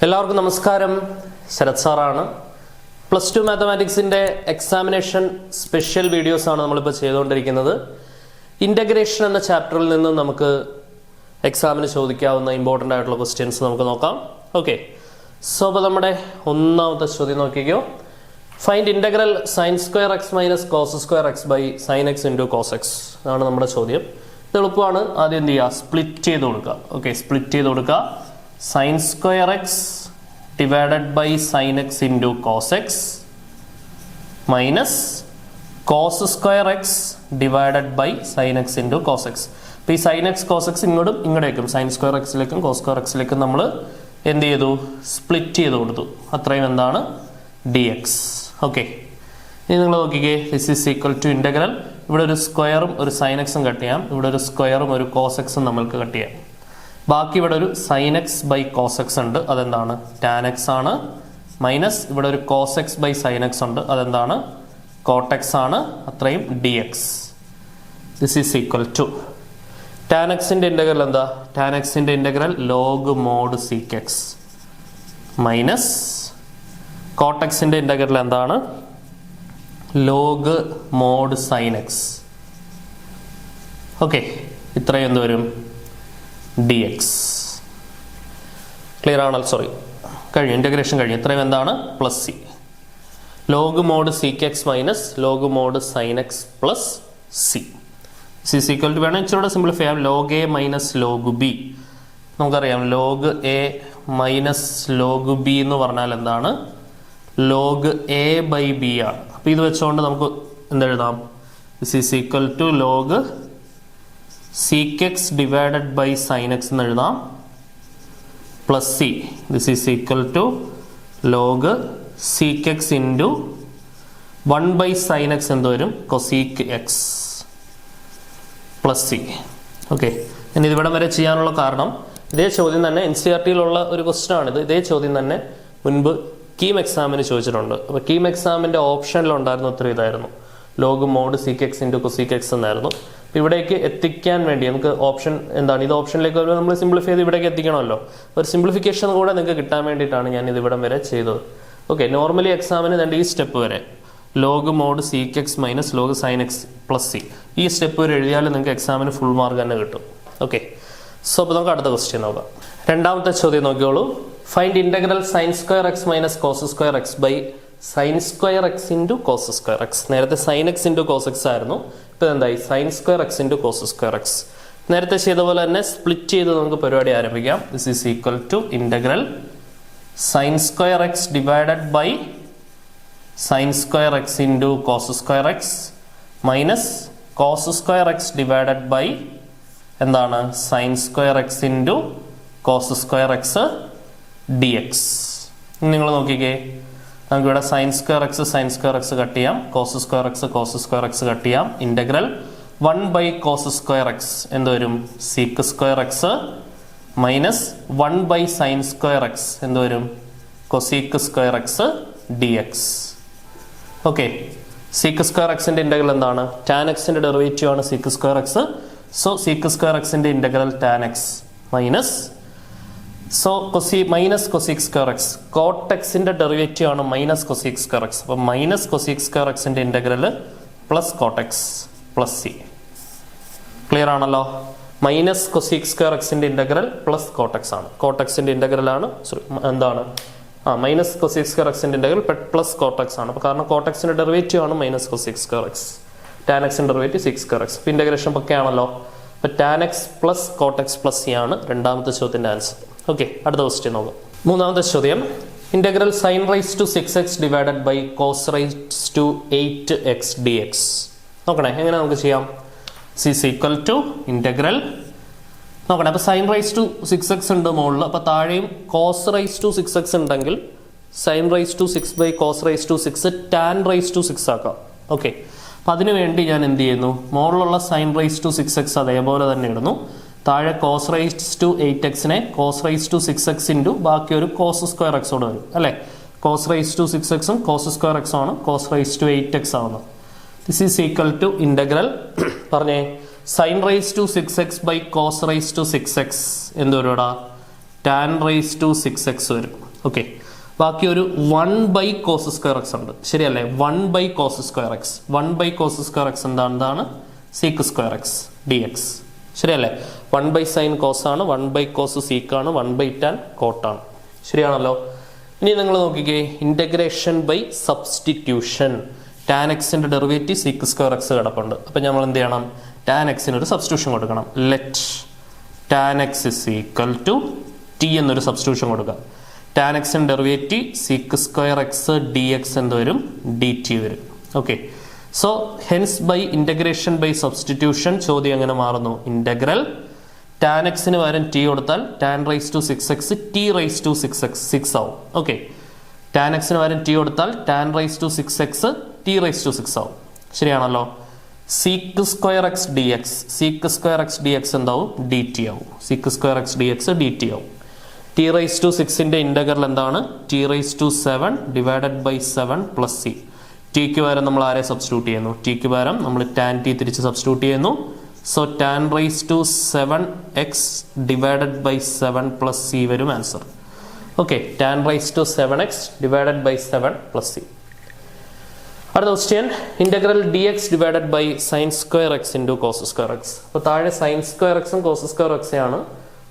എല്ലാവർക്കും നമസ്കാരം. ശരത് സാറാണ്. +2 മാത്തമാറ്റിക്സിന്റെ എക്സാമിനേഷൻ സ്പെഷ്യൽ വീഡിയോസ് ആണ് നമ്മളിപ്പോൾ ചെയ്തുകൊണ്ടിരിക്കുന്നത്. ഇന്റഗ്രേഷൻ എന്ന ചാപ്റ്ററിൽ നിന്ന് നമുക്ക് എക്സാമിന് ചോദിക്കാവുന്ന ഇമ്പോർട്ടൻ്റ് ആയിട്ടുള്ള ക്വസ്റ്റ്യൻസ് നമുക്ക് നോക്കാം. ഓക്കെ, സോ അപ്പോൾ നമ്മുടെ ഒന്നാമത്തെ ചോദ്യം നോക്കിക്കോ. Find integral sin² x - cos² x by sin x into cos x ആണ് നമ്മുടെ ചോദ്യം. ഇത് എളുപ്പമാണ്. ആദ്യം എന്ത് ചെയ്യുക, സ്പ്ലിറ്റ് ചെയ്ത് കൊടുക്കുക. ഓക്കെ, സ്പ്ലിറ്റ് ചെയ്ത് കൊടുക്കുക. sin² x divided by sin x into cos x minus cos² x divided by sin x into cos x. അപ്പോൾ ഈ sin x cos x ഇങ്ങോട്ടേക്കും sin² x cos² x നമ്മൾ എന്ത് ചെയ്തു, സ്പ്ലിറ്റ് ചെയ്ത് കൊടുത്തു. അത്രയും എന്താണ് dx. ഓക്കെ, ഇനി നിങ്ങൾ നോക്കിക്കേ, this is equal to integral. ഇവിടെ ഒരു സ്ക്വയറും ഒരു sin x കട്ട് ചെയ്യാം, ഇവിടെ ഒരു സ്ക്വയറും ഒരു cos x നമ്മൾക്ക് കട്ട് ചെയ്യാം. ബാക്കി ഇവിടെ ഒരു sin x by cos x ഉണ്ട്, അതെന്താണ് tan x ആണ്. മൈനസ് ഇവിടെ ഒരു cos x by sin x ഉണ്ട്, അതെന്താണ് cot x ആണ്. അത്രയും dx. This is equal to tan x ന്റെ ഇന്റഗ്രൽ എന്താ, tan x ന്റെ integral log mod sec x minus cot x ന്റെ ഇന്റഗ്രൽ എന്താണ് log mod sin x. Okay, ഇത്രയും എന്ത് വരും dx. ക്ലിയർ ആണല്ലോ? സോറി, കഴിഞ്ഞു, ഇന്റഗ്രേഷൻ കഴിഞ്ഞു. ഇത്രയും എന്താണ് plus C. log mod sec x മൈനസ് log mod sin x plus C is equal to, വേണം ഇച്ചിരി സിംപ്ലിഫൈ ചെയ്യാം, log a minus log b. നമുക്കറിയാം log a minus log b എന്ന് പറഞ്ഞാൽ എന്താണ് log a ബൈ b ആണ്. അപ്പോൾ ഇത് വെച്ചുകൊണ്ട് നമുക്ക് എന്തെഴുതാം, this is equal to log sec x divided by sin x എന്ന് എഴുതാം plus c. This is equal to log sec x into 1 by sin x എന്ത് വരും cosec x plus C. Okay, ഇനി ഇതിവിടം വരെ ചെയ്യാനുള്ള കാരണം ഇതേ ചോദ്യം തന്നെ NCERT-യിലുള്ള ഒരു ക്വസ്റ്റ്യൻ ആണിത്. ഇതേ ചോദ്യം തന്നെ മുൻപ് കീം എക്സാമിന് ചോദിച്ചിട്ടുണ്ട്. അപ്പോൾ കീം എക്സാമിൻ്റെ ഓപ്ഷനിലുണ്ടായിരുന്ന ഉത്തരം ഇതായിരുന്നു, log mod sec x into cosec x എന്നായിരുന്നു. ഇവിടേക്ക് എത്തിക്കാൻ വേണ്ടി നമുക്ക് ഓപ്ഷൻ എന്താണ്, ഇത് ഓപ്ഷനിലേക്ക് വരുമ്പോൾ നമ്മൾ സിംപ്ലിഫൈ ചെയ്ത് ഇവിടേക്ക് എത്തിക്കണമല്ലോ. ഒരു സിംപ്ലിഫിക്കേഷൻ കൂടെ നിങ്ങൾക്ക് കിട്ടാൻ വേണ്ടിയിട്ടാണ് ഞാൻ ഇത് ഇവിടം വരെ ചെയ്തത്. ഓക്കെ, നോർമലി എക്സാമിന് രണ്ട് ഈ സ്റ്റെപ്പ് വരെ log mod sec x മൈനസ് log sin x plus C, ഈ സ്റ്റെപ്പ് വരെ എഴുതിയാൽ നിങ്ങൾക്ക് എക്സാമിന് ഫുൾ മാർക്ക് തന്നെ കിട്ടും. ഓക്കെ, സോ അപ്പോൾ നമുക്ക് അടുത്ത ക്വസ്റ്റ്യൻ നോക്കാം. രണ്ടാമത്തെ ചോദ്യം നോക്കിയോളൂ. Find integral sin² x minus cos² x by sin² x into cos² x. നേരത്തെ sin x into cos x ആയിരുന്നു, ഇപ്പോൾ എന്തായി sin² x into cos² x. നേരത്തെ ചെയ്ത പോലെ തന്നെ സ്പ്ലിറ്റ് ചെയ്ത് നമുക്ക് പരിപാടി ആരംഭിക്കാം. This is equal to integral sin² x divided by sin² x into cos² x minus cos² x divided by എന്താണ് sin² x into cos² x dx. നിങ്ങൾ നോക്കിക്കേ, നമുക്കിവിടെ sin² x കട്ട് ചെയ്യാം, cos² x കട്ട് ചെയ്യാം. Integral 1 by cos² x എന്ത് വരും sec² x minus 1 by sin² x എന്ത് വരും cosec² x dx. Okay, sec² x ന്റെ ഇന്റഗ്രൽ എന്താണ്, tan x ന്റെ ഡെറിവേറ്റീവ് ആണ് sec² x. So sec² x ന്റെ integral tan x minus minus cosec² x, cot x ന്റെ ഡെറിവേറ്റീവ് ആണ് minus cosec² x. അപ്പോൾ മൈനസ് cosec² x ന്റെ integral plus cot x plus C. Clear ആണല്ലോ? Minus cosec² x ന്റെ integral plus cot x ആണ്, cot x ന്റെ integral ആണ്, sorry എന്താണ് മൈനസ് cosec² x ന്റെ ഇന്റഗ്രൽ പ്ലസ് cot x ആണ്. അപ്പോൾ കാരണം cot x ന്റെ ഡെറിവേറ്റീവ് ആണ് minus cosec² x, tan x ന്റെ ഡെറിവേറ്റീവ് sec² x. അപ്പോൾ ഇന്റഗ്രേഷൻ പക്കയാണല്ലോ. അപ്പോൾ tan x plus cot x plus c ആണ് രണ്ടാമത്തെ ചോദ്യത്തിന്റെ ആൻസർ. ഓക്കെ, അടുത്ത ക്വസ്റ്റ്യൻ നോക്കാം. മൂന്നാമത്തെ ചോദ്യം, integral sin⁻6x divided by cos⁻8x dx. നോക്കണേ എങ്ങനെ നമുക്ക് ചെയ്യാം. ഈസ് ഈക്വൽ ടു ഇന്റഗ്രൽ നോക്കണേ, അപ്പോൾ sin⁻6x ഉണ്ട് മുകളിൽ, അപ്പോൾ താഴെയും cos⁻6x ഉണ്ടെങ്കിൽ sin⁻6 ബൈ cos⁻6 tan⁻6 ആക്കാം. ഓക്കെ, അപ്പം അതിനുവേണ്ടി ഞാൻ എന്ത് ചെയ്യുന്നു, മുകളിലുള്ള sin⁻6x അതേപോലെ തന്നെ ഇടുന്നു, താഴെ cos⁻8x cos⁻6x ഇൻറ്റു ബാക്കി ഒരു cos² x ഓടെ വരും അല്ലേ. cos⁻6x cos² x ആണ്, cos⁻8x ആവുന്നത്. This is equal to integral പറഞ്ഞേ sin⁻6x by cos⁻6x എന്ത് വരുവാടാ ടാൻ റൈസ് ടു 6x വരും. ഓക്കെ, ബാക്കി ഒരു 1 cos square x ഉണ്ട്, ശരിയല്ലേ? 1 cos square x, 1 cos square x എന്താണ്? sec square x dx, ശരിയല്ലേ? 1 sin cos ആണ്, 1 cos sec ആണ്, 1 tan cot ആണ്, ശരിയാണല്ലോ? ഇനി നിങ്ങൾ നോക്കിക്കേ, ഇന്റഗ്രേഷൻ ബൈ സബ്സ്റ്റിറ്റ്യൂഷൻ. ടാൻ എക്സിന്റെ ഡെറിവേറ്റീവ് sec square x കിടപ്പുണ്ട്. അപ്പം നമ്മൾ എന്ത് ചെയ്യണം? ടാൻ എക്സിന് ഒരു സബ്സ്റ്റിറ്റ്യൂഷൻ കൊടുക്കണം. Let tan X is equal to T എന്നൊരു സബ്സ്റ്റിറ്റ്യൂഷൻ കൊടുക്കുക. ടാൻ എക്സിന്റെ derivative sec square x dx എന്ത് വരും? dt വരും. Okay, so hence by integration by substitution ചോദ്യം എങ്ങനെ മാറുന്നു? ഇന്റഗ്രൽ ടാൻ എക്സിന് പകരം ടി കൊടുത്താൽ tan raise to 6x T raise to 6 ആവും. ഓക്കെ, ടാൻ എക്സിന് പകരം ടി കൊടുത്താൽ tan raise to 6x T raise to 6 ആവും, ശരിയാണല്ലോ? sec square x dx, sec square x dx എന്താവും? dt ആവും. sec square x dx dt ആവും. T raise to 6ന്റെ ഇന്റഗ്രൽ എന്താണ്? T raise to 7 divided by 7 plus c. ടിക്ക് പകരം നമ്മൾ ആരെ സബ്സ്റ്റിറ്റ്യൂട്ട് ചെയ്യുന്നു? ടിക്ക് പകരം നമ്മൾ ടാൻ ടി തിരിച്ച് സബ്സ്റ്റിറ്റ്യൂട്ട് ചെയ്യുന്നു. So tan raise to 7x divided by 7 plus c വരും answer. Okay, tan raise to 7x divided by 7 plus c. അടുത്ത question, integral d x divided by sine square X into cos square x. അപ്പോൾ താഴെ sign square എക്സും cos square X ആണ്,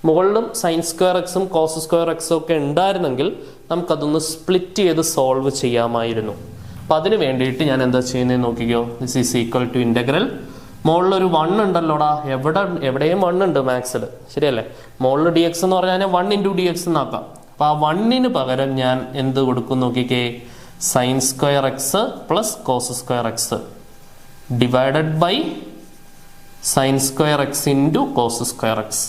മുകളിലും sign square എക്സും cos square എക്സും ഒക്കെ ഉണ്ടായിരുന്നെങ്കിൽ നമുക്കതൊന്ന് സ്പ്ലിറ്റ് ചെയ്ത് സോൾവ് ചെയ്യാമായിരുന്നു. അപ്പം അതിന് വേണ്ടിയിട്ട് ഞാൻ എന്താ ചെയ്യുന്നത് നോക്കിക്കോ. This is equal to integral, മുകളിലൊരു 1 ഉണ്ടല്ലോടാ, എവിടെയും 1 ഉണ്ട് മാത്സിൽ, ശരിയല്ലേ? മുകളിൽ ഡി എക്സ് എന്ന് പറഞ്ഞാൽ 1 ഇൻറ്റു ഡി എക്സ് എന്നാക്കാം. അപ്പം ആ 1ന് പകരം ഞാൻ എന്ത് കൊടുക്കും നോക്കിക്കേ? Sine square X plus cos square X divided by sine square X into cos square X.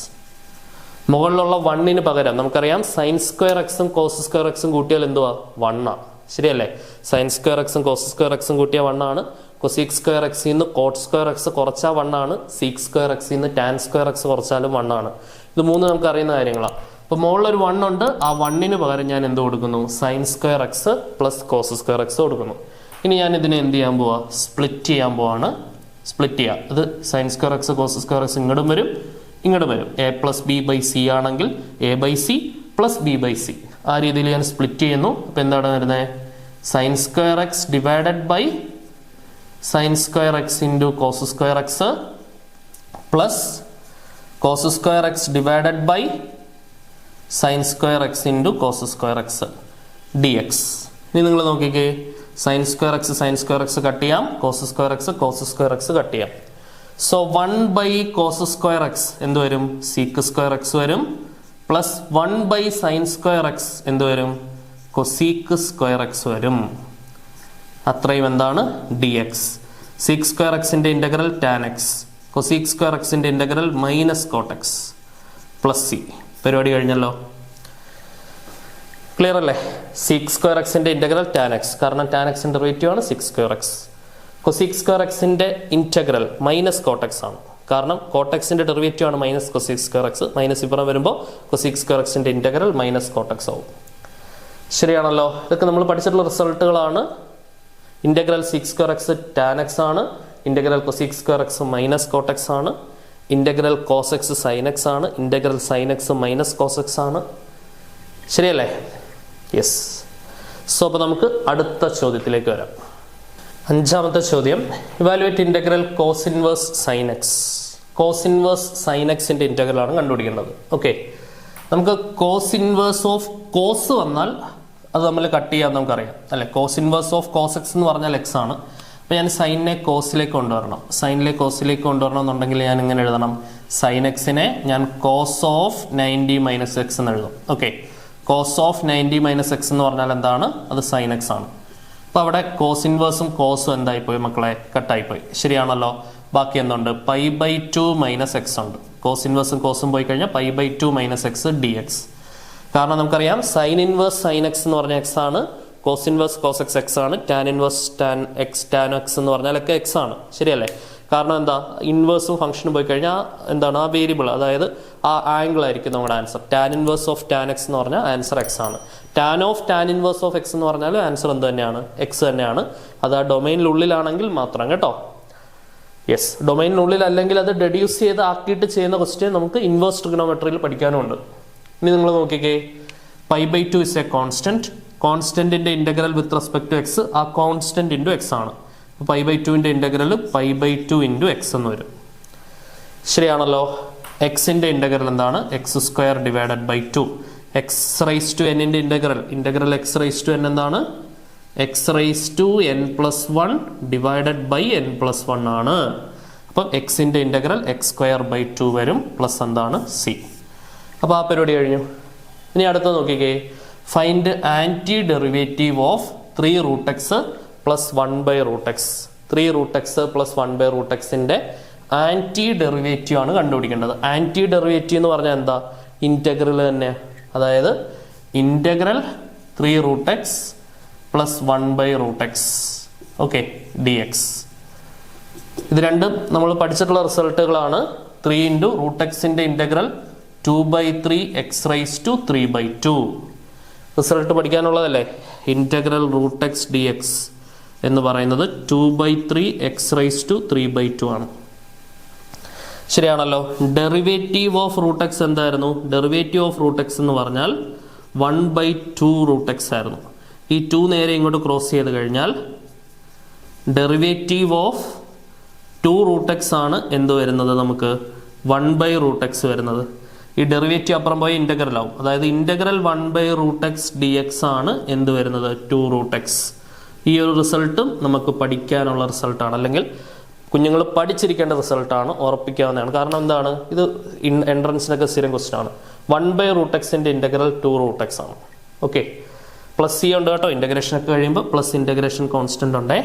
മുകളിലുള്ള 1ന് പകരം നമുക്കറിയാം സൈൻ സ്ക്വയർ എക്സും കോസ് സ്ക്വയർ എക്സും കൂട്ടിയാൽ എന്തുവാ? 1 ആണ്, ശരിയല്ലേ? സൈൻ സ്ക്വയർ എക്സും കോസ് സ്ക്വയർ എക്സും കൂട്ടിയാൽ 1 ആണ്. കൊസീക് സ്ക്വയർ എക്സിൽ നിന്ന് കോട്ട് സ്ക്വയർ എക്സ് കുറച്ചാൽ 1 ആണ്. സീക് സ്ക്വയർ എക്സിൽ നിന്ന് ടാൻ സ്ക്വയർ എക്സ് കുറച്ചാലും 1 ആണ്. ഇത് മൂന്ന് നമുക്ക് അറിയുന്ന കാര്യങ്ങളാണ്. അപ്പോൾ മുകളിലൊരു 1 ഉണ്ട്, ആ 1ന് പകരം ഞാൻ എന്ത് കൊടുക്കുന്നു? Sine square X plus cos square X കൊടുക്കുന്നു. ഇനി ഞാൻ ഇതിനെ എന്ത് ചെയ്യാൻ പോവാ? സ്പ്ലിറ്റ് ചെയ്യാൻ പോവാണ്. സ്പ്ലിറ്റ് ചെയ്യാം. ഇത് sine square x cos square x ഇങ്ങോട്ടും വരും, ഇങ്ങോട്ടും വരും. A plus b by c ആണെങ്കിൽ a by c plus b by c, ആ രീതിയിൽ ഞാൻ സ്പ്ലിറ്റ് ചെയ്യുന്നു. അപ്പം എന്താണ് വരുന്നത്? Sine square X divided by sine square X into cos square X plus cos square X divided by sine square X into cos square X D x. ഇനി നിങ്ങൾ നോക്കിക്കേ, സൈൻ സ്ക്വയർ എക്സ് കട്ട് ചെയ്യാം, cos square x cut ചെയ്യാം. So 1 by cos square x എന്ത് വരും? Sec square x വരും. Plus 1 by sine square x എന്ത് വരും? കൊസീക്ക് സ്ക്വയർ എക്സ് വരും. അത്രയും എന്താണ്? D X. സീക്ക് സ്ക്വയർ എക്സിന്റെ integral tan x, cosec square എക്സിന്റെ integral minus cot x plus c. പരിപാടി കഴിഞ്ഞല്ലോ, ക്ലിയർ അല്ലേ? സീക്ക് സ്ക്വയർ എക്സിന്റെ ഇന്റഗ്രൽ ടാൻ എക്സ്, കാരണം ടാൻ എക്സിന്റെ ഡെറിവേറ്റീവ് ആണ് sec square x. Cosec square എക്സിന്റെ ഇന്റഗ്രൽ മൈനസ് കോട്ടെക്സ് ആണ്, കാരണം കോട്ടെക്സിന്റെ ഡെറിവേറ്റീവ് ആണ് minus cosec square X. Minus ഇപ്പുറം വരുമ്പോൾ കൊസീക് സ്ക്വയർ എക്സിന്റെ ഇന്റഗ്രൽ മൈനസ് കോട്ടെക്സ് ആവും. ശരിയാണല്ലോ? ഇതൊക്കെ നമ്മൾ പഠിച്ചിട്ടുള്ള റിസൾട്ടുകളാണ്. Integral sec square x tan x ആണ്, integral cosec square X minus cot x ആണ്, integral cos x sine x ആണ്, integral sine x minus cos x ആണ്. ശരിയല്ലേ? യെസ്. സോ അപ്പോൾ നമുക്ക് അടുത്ത ചോദ്യത്തിലേക്ക് വരാം. 5ാമത്തെ ചോദ്യം, evaluate integral cos inverse sine X. Cos inverse sine എക്സിന്റെ ഇന്റഗ്രൽ ആണ് കണ്ടുപിടിക്കേണ്ടത്. ഓക്കെ, നമുക്ക് കോസ് ഇൻവേഴ്സ് ഓഫ് കോസ് വന്നാൽ അത് നമ്മൾ കട്ട് ചെയ്യാൻ നമുക്കറിയാം അല്ലെ? Cos inverse of cos X എന്ന് പറഞ്ഞാൽ എക്സ് ആണ്. അപ്പോൾ ഞാൻ സൈനിനെ കോസിലേക്ക് കൊണ്ടുവരണം. സൈനിലെ കോസിലേക്ക് കൊണ്ടുവരണം എന്നുണ്ടെങ്കിൽ ഞാൻ ഇങ്ങനെ എഴുതണം, സൈൻ എക്സിനെ ഞാൻ കോസ് ഓഫ് 90 മൈനസ് എക്സ് എന്ന് എഴുതും. Okay, cos of 90 minus X എന്ന് പറഞ്ഞാൽ എന്താണ്? അത് സൈൻ എക്സ് ആണ്. അപ്പോൾ അവിടെ കോസ് ഇൻവേഴ്സും കോസും എന്തായിപ്പോയി മക്കളെ? കട്ടായിപ്പോയി. ശരിയാണല്ലോ? ബാക്കി എന്തുണ്ട്? പൈ ബൈ 2 മൈനസ് എക്സ് ഉണ്ട്. കോസ് ഇൻവേഴ്സും കോസും പോയി കഴിഞ്ഞാൽ pi by 2 minus X D X. കാരണം നമുക്കറിയാം സൈൻ ഇൻവേഴ്സ് സൈൻ എക്സ് എന്ന് പറഞ്ഞാൽ എക്സ് ആണ്, cos inverse cos X X ആണ്, ടാൻ ഇൻവേഴ്സ് ടാൻ എക്സ് എന്ന് പറഞ്ഞാലൊക്കെ എക്സ് ആണ്. ശരിയല്ലേ? കാരണം എന്താ? ഇൻവേഴ്സും ഫംഗ്ഷനും പോയി കഴിഞ്ഞാൽ എന്താണ്? ആ വേരിയബിൾ, അതായത് ആ ആംഗിൾ ആയിരിക്കും നമ്മുടെ answer. Tan inverse of tan X എന്ന് പറഞ്ഞാൽ ആൻസർ എക്സ് ആണ്. Tan of tan inverse of X എന്ന് പറഞ്ഞാൽ ആൻസർ എന്ത് തന്നെയാണ്? എക്സ് തന്നെയാണ്. അത് ആ ഡൊമൈനിനുള്ളിലാണെങ്കിൽ മാത്രം കേട്ടോ. യെസ്, ഡൊമൈനിനുള്ളിൽ അല്ലെങ്കിൽ അത് ഡെഡ്യൂസ് ചെയ്ത് ആക്കിയിട്ട് ചെയ്യുന്ന ക്വസ്റ്റ്യൻ നമുക്ക് ഇൻവേഴ്സ് ട്രിഗണോമെട്രിയിൽ പഠിക്കാനുണ്ട്. ഇനി നിങ്ങൾ നോക്കിക്കേ, pi by two is a constant. കോൺസ്റ്റന്റിന്റെ integral with respect to x ആ കോൺസ്റ്റന്റ് ഇൻറ്റു എക്സ് ആണ്. പൈ ബൈ ടുവിന്റെ integral pi by two into x എന്ന് വരും. ശരിയാണല്ലോ. എക്സിന്റെ ഇന്റഗ്രൽ എന്താണ്? X square divided by two. X raise to എന്നിന്റെ integral x raise to n എന്താണ്? X raise to n plus one divided by n plus one ആണ്. അപ്പം എക്സിന്റെ integral x square by to വരും, പ്ലസ് എന്താണ്? C. അപ്പോൾ ആ പരിപാടി കഴിഞ്ഞു. ഇനി അടുത്ത നോക്കിക്കേ, find anti derivative of 3 root X plus 1 by root X. 3 root X plus 1 by root എക്സിന്റെ ആന്റി ഡെറിവേറ്റീവ് ആണ് കണ്ടുപിടിക്കേണ്ടത്. ആന്റി ഡെറിവേറ്റീവ് എന്ന് പറഞ്ഞാൽ എന്താ? ഇന്റഗ്രൽ തന്നെ. അതായത് integral 3 root X plus 1 by root x, okay, d x. ഇത് രണ്ടും നമ്മൾ പഠിച്ചിട്ടുള്ള റിസൾട്ടുകളാണ്. 3 ഇൻറ്റു റൂട്ട് എക്സിന്റെ integral 2 by 3 x raise to 3 by 2. Result പഠിക്കാനുള്ളതല്ലേ. Integral root X D X എന്ന് പറയുന്നത് 2 by 3 x raise to 3 by 2 ആണ്. ശരിയാണല്ലോ. ഡെറിവേറ്റീവ് ഓഫ് റൂട്ട് എക്സ് എന്തായിരുന്നു? ഡെറിവേറ്റീവ് ഓഫ് റൂട്ട് എക്സ് എന്ന് പറഞ്ഞാൽ 1 ബൈ 2 റൂട്ട് എക്സ് ആയിരുന്നു. ഈ 2 നേരെ ഇങ്ങോട്ട് ക്രോസ് ചെയ്ത് കഴിഞ്ഞാൽ ഡെറിവേറ്റീവ് ഓഫ് 2 റൂട്ട് എക്സ് ആണ് എന്ത് വരുന്നത്? നമുക്ക് 1 ബൈ റൂട്ട് എക്സ് വരുന്നത്. ഈ ഡെറിവേറ്റീവ് അപ്പുറം പോയി ഇന്റഗ്രൽ ആവും. അതായത് integral 1 by root X D X ആണ് എന്ത് വരുന്നത്? 2 റൂട്ട് എക്സ്. ഈ ഒരു റിസൾട്ടും നമുക്ക് പഠിക്കാനുള്ള റിസൾട്ടാണ്, അല്ലെങ്കിൽ കുഞ്ഞുങ്ങൾ പഠിച്ചിരിക്കേണ്ട റിസൾട്ടാണ്, ഉറപ്പിക്കാവുന്നതാണ്. കാരണം എന്താണ്? ഇത് എൻട്രൻസിനൊക്കെ സ്ഥിരം ക്വസ്റ്റ്യൻ ആണ്. 1 ബൈ റൂട്ട് എക്സിന്റെ ഇന്റഗ്രൽ 2 റൂട്ട് എക്സ് ആണ്. ഓക്കെ, പ്ലസ് സി ഉണ്ട് കേട്ടോ. ഇന്റഗ്രേഷൻ ഒക്കെ കഴിയുമ്പോൾ പ്ലസ് ഇന്റഗ്രേഷൻ കോൺസ്റ്റന്റ് ഉണ്ടേ.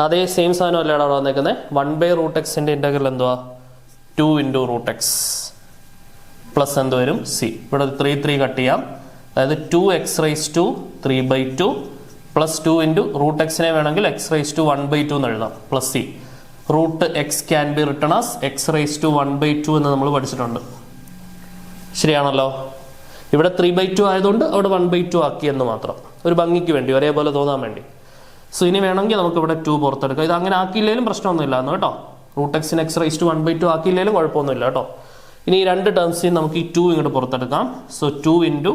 അതേ സെയിം സാധനം അല്ലേ അവിടെ വന്നേക്കുന്നത്. 1 ബൈ റൂട്ട് എക്സിന്റെ ഇന്റഗ്രൽ എന്തുവാ? 2 ഇൻറ്റു റൂട്ട് എക്സ് പ്ലസ് എന്ത് വരും? സി. ഇവിടെ 3 കട്ട് ചെയ്യാം. അതായത് 2 x raise to 3 by 2 plus 2 into root എക്സിനെ വേണമെങ്കിൽ എക്സ് റൈസ് ടു 1 ബൈ 2 എന്ന് എഴുതാം, plus c. Root x can be written as x raise to 1 by 2 എന്ന് നമ്മൾ പഠിച്ചിട്ടുണ്ട്. ശരിയാണല്ലോ. ഇവിടെ 3 ബൈ 2 ആയതുകൊണ്ട് അവിടെ 1 ബൈ 2 ആക്കി എന്ന് മാത്രം, ഒരു ഭംഗിക്ക് വേണ്ടി, ഒരേപോലെ തോന്നാൻ വേണ്ടി. സോ ഇനി വേണമെങ്കിൽ നമുക്ക് ഇവിടെ 2 പുറത്തെടുക്കാം. ഇത് അങ്ങനെ ആക്കിയില്ലെങ്കിലും പ്രശ്നമൊന്നുമില്ല എന്ന് കേട്ടോ. റൂട്ട് എക്സിന് എക്സ് റൈസ് ടു 1 ബൈ 2 ആക്കിയില്ലെങ്കിലും കുഴപ്പമൊന്നുമില്ല കേട്ടോ. ഇനി ഈ 2 ടേംസിൽ നമുക്ക് ഈ 2 ഇങ്ങോട്ട് പുറത്തെടുക്കാം. So 2 into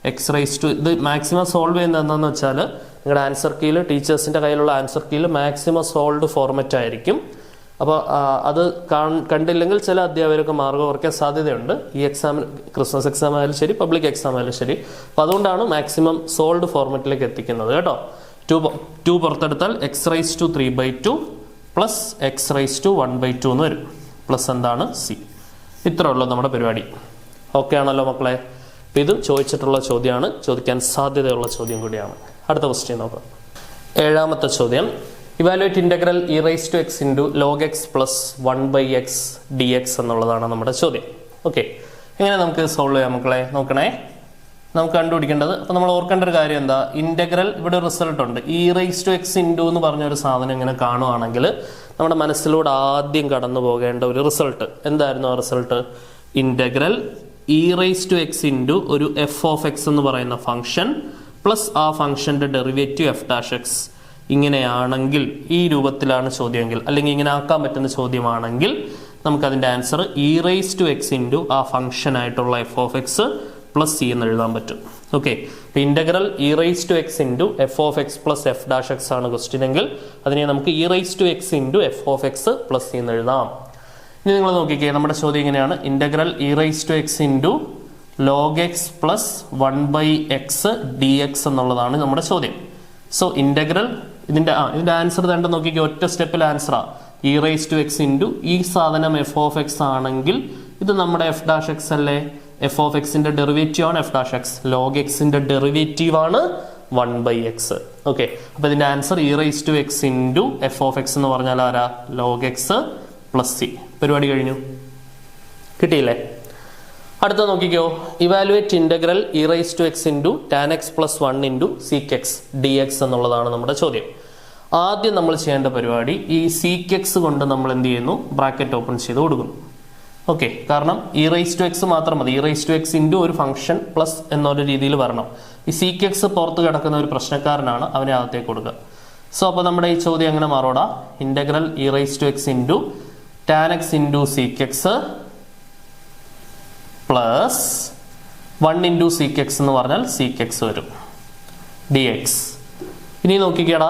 x raise to, ഇത് മാക്സിമം സോൾവ് ചെയ്യുന്നത് എന്താണെന്ന് വെച്ചാൽ നിങ്ങളുടെ ആൻസർ കീയിൽ, ടീച്ചേഴ്സിൻ്റെ കയ്യിലുള്ള ആൻസർ കീയിൽ മാക്സിമം സോൾവ്ഡ് ഫോർമാറ്റ് ആയിരിക്കും. അപ്പോൾ അത് കണ്ടില്ലെങ്കിൽ ചില അധ്യാപകർക്ക് മാർഗ്ഗം കുറയ്ക്കാൻ സാധ്യതയുണ്ട്. ഈ എക്സാമിന്, ക്രിസ്മസ് എക്സാം ആയാലും ശരി, പബ്ലിക് എക്സാം ആയാലും ശരി. അപ്പോൾ അതുകൊണ്ടാണ് മാക്സിമം സോൾവ്ഡ് ഫോർമാറ്റിലേക്ക് എത്തിക്കുന്നത് കേട്ടോ. 2 പുറത്തെടുത്താൽ x raise to 3 by 2 plus x raise to 1 by 2 എന്ന് വരും, പ്ലസ് എന്താണ്? സി. ഇത്രേ ഉള്ളൂ നമ്മുടെ പരിപാടി. ഓക്കെ ആണല്ലോ മക്കളെ. അപ്പം ഇതും ചോദിച്ചിട്ടുള്ള ചോദ്യമാണ്, ചോദിക്കാൻ സാധ്യതയുള്ള ചോദ്യം കൂടിയാണ്. അടുത്ത ക്വസ്റ്റ്യൻ നോക്കാം. 7ാമത്തെ ചോദ്യം, evaluate integral E raise to X into log X plus 1 by X D X എന്നുള്ളതാണ് നമ്മുടെ ചോദ്യം. ഓക്കെ, എങ്ങനെ നമുക്ക് സോൾവ് ചെയ്യാം മക്കളെ? നോക്കണേ, നമുക്ക് കണ്ടുപിടിക്കേണ്ടത്. അപ്പം നമ്മൾ ഓർക്കേണ്ട ഒരു കാര്യം എന്താ? ഇന്റഗ്രൽ, ഇവിടെ റിസൾട്ട് ഉണ്ട്. E raise to X into എന്ന് പറഞ്ഞൊരു സാധനം ഇങ്ങനെ കാണുവാണെങ്കിൽ നമ്മുടെ മനസ്സിലൂടെ ആദ്യം കടന്നു പോകേണ്ട ഒരു റിസൾട്ട് എന്തായിരുന്നു? ആ result integral E raise to X into ഒരു എഫ് ഓഫ് എക്സ് എന്ന് പറയുന്ന ഫംഗ്ഷൻ പ്ലസ് ആ ഫംഗ്ഷന്റെ ഡെറിവേറ്റീവ് എഫ് ഡാഷ് എക്സ്. ഇങ്ങനെയാണെങ്കിൽ, ഈ രൂപത്തിലാണ് ചോദ്യമെങ്കിൽ, അല്ലെങ്കിൽ ഇങ്ങനെ ആക്കാൻ പറ്റുന്ന ചോദ്യമാണെങ്കിൽ നമുക്കതിൻ്റെ answer E raise to X into ആ ഫംഗ്ഷൻ ആയിട്ടുള്ള F of X plus C എന്ന് എഴുതാൻ പറ്റും. Okay, integral E raise to X into F of X plus F dash X ആണ് ക്വസ്റ്റ്യൻ എങ്കിൽ അതിനെ നമുക്ക് E raise to X into F of X plus C എന്ന് എഴുതാം. ഇനി നിങ്ങൾ നോക്കിക്കേ, നമ്മുടെ ചോദ്യം ഇങ്ങനെയാണ്. Integral E raise to X into log X plus 1 by X D X എന്നുള്ളതാണ് നമ്മുടെ ചോദ്യം. സോ ഇന്റഗ്രൽ, ഇതിന്റെ ആൻസർ തന്നെ നോക്കിക്കേ, ഒറ്റ സ്റ്റെപ്പിൽ ആൻസറാ. E raise to X into ഈ സാധനം എഫ് ഓഫ് എക്സ് ആണെങ്കിൽ ഇത് നമ്മുടെ എഫ് ഡാഷ് എക്സ് അല്ലേ? എഫ് ഓഫ് എക്സിന്റെ ഡെറിവേറ്റീവ് ആണ് എഫ് ഡാഷ് എക്സ്. ലോഗ് എക്സിന്റെ ഡെറിവേറ്റീവ് ആണ് 1 ബൈ എക്സ്. ഓക്കെ, അപ്പൊ ഇതിന്റെ answer E raise to X into F of X എന്ന് പറഞ്ഞാൽ ആരാ? Log X plus c. പരിപാടി കഴിഞ്ഞു. കിട്ടിയില്ലേ? അടുത്ത നോക്കിക്കോ, evaluate integral E raise to X into tan X plus 1 into sec X D X എന്നുള്ളതാണ് നമ്മുടെ ചോദ്യം. ആദ്യം നമ്മൾ ചെയ്യേണ്ട പരിപാടി, ഈ സീക്ക് എക്സ് കൊണ്ട് നമ്മൾ എന്ത് ചെയ്യുന്നു? ബ്രാക്കറ്റ് ഓപ്പൺ ചെയ്ത് കൊടുക്കുന്നു. ഓക്കെ, കാരണം ഇ റൈസ് ടു എക്സ് മാത്രം മതി. E raise to X into ഒരു ഫംഗ്ഷൻ പ്ലസ് എന്നൊരു രീതിയിൽ വരണം. ഈ സീക്ക് എക്സ് പുറത്ത് കിടക്കുന്ന ഒരു പ്രശ്നക്കാരനാണ്, അവനെ അകത്തേക്ക് കൊടുക്കുക. സോ അപ്പോൾ നമ്മുടെ ഈ ചോദ്യം എങ്ങനെ മാറോടാ? Integral E raise to X into tan X into sec x plus 1 into sec x എന്ന് പറഞ്ഞാൽ സീക്ക് എക്സ് വരും ഡി എക്സ്. ഇനി നോക്കിക്കേടാ,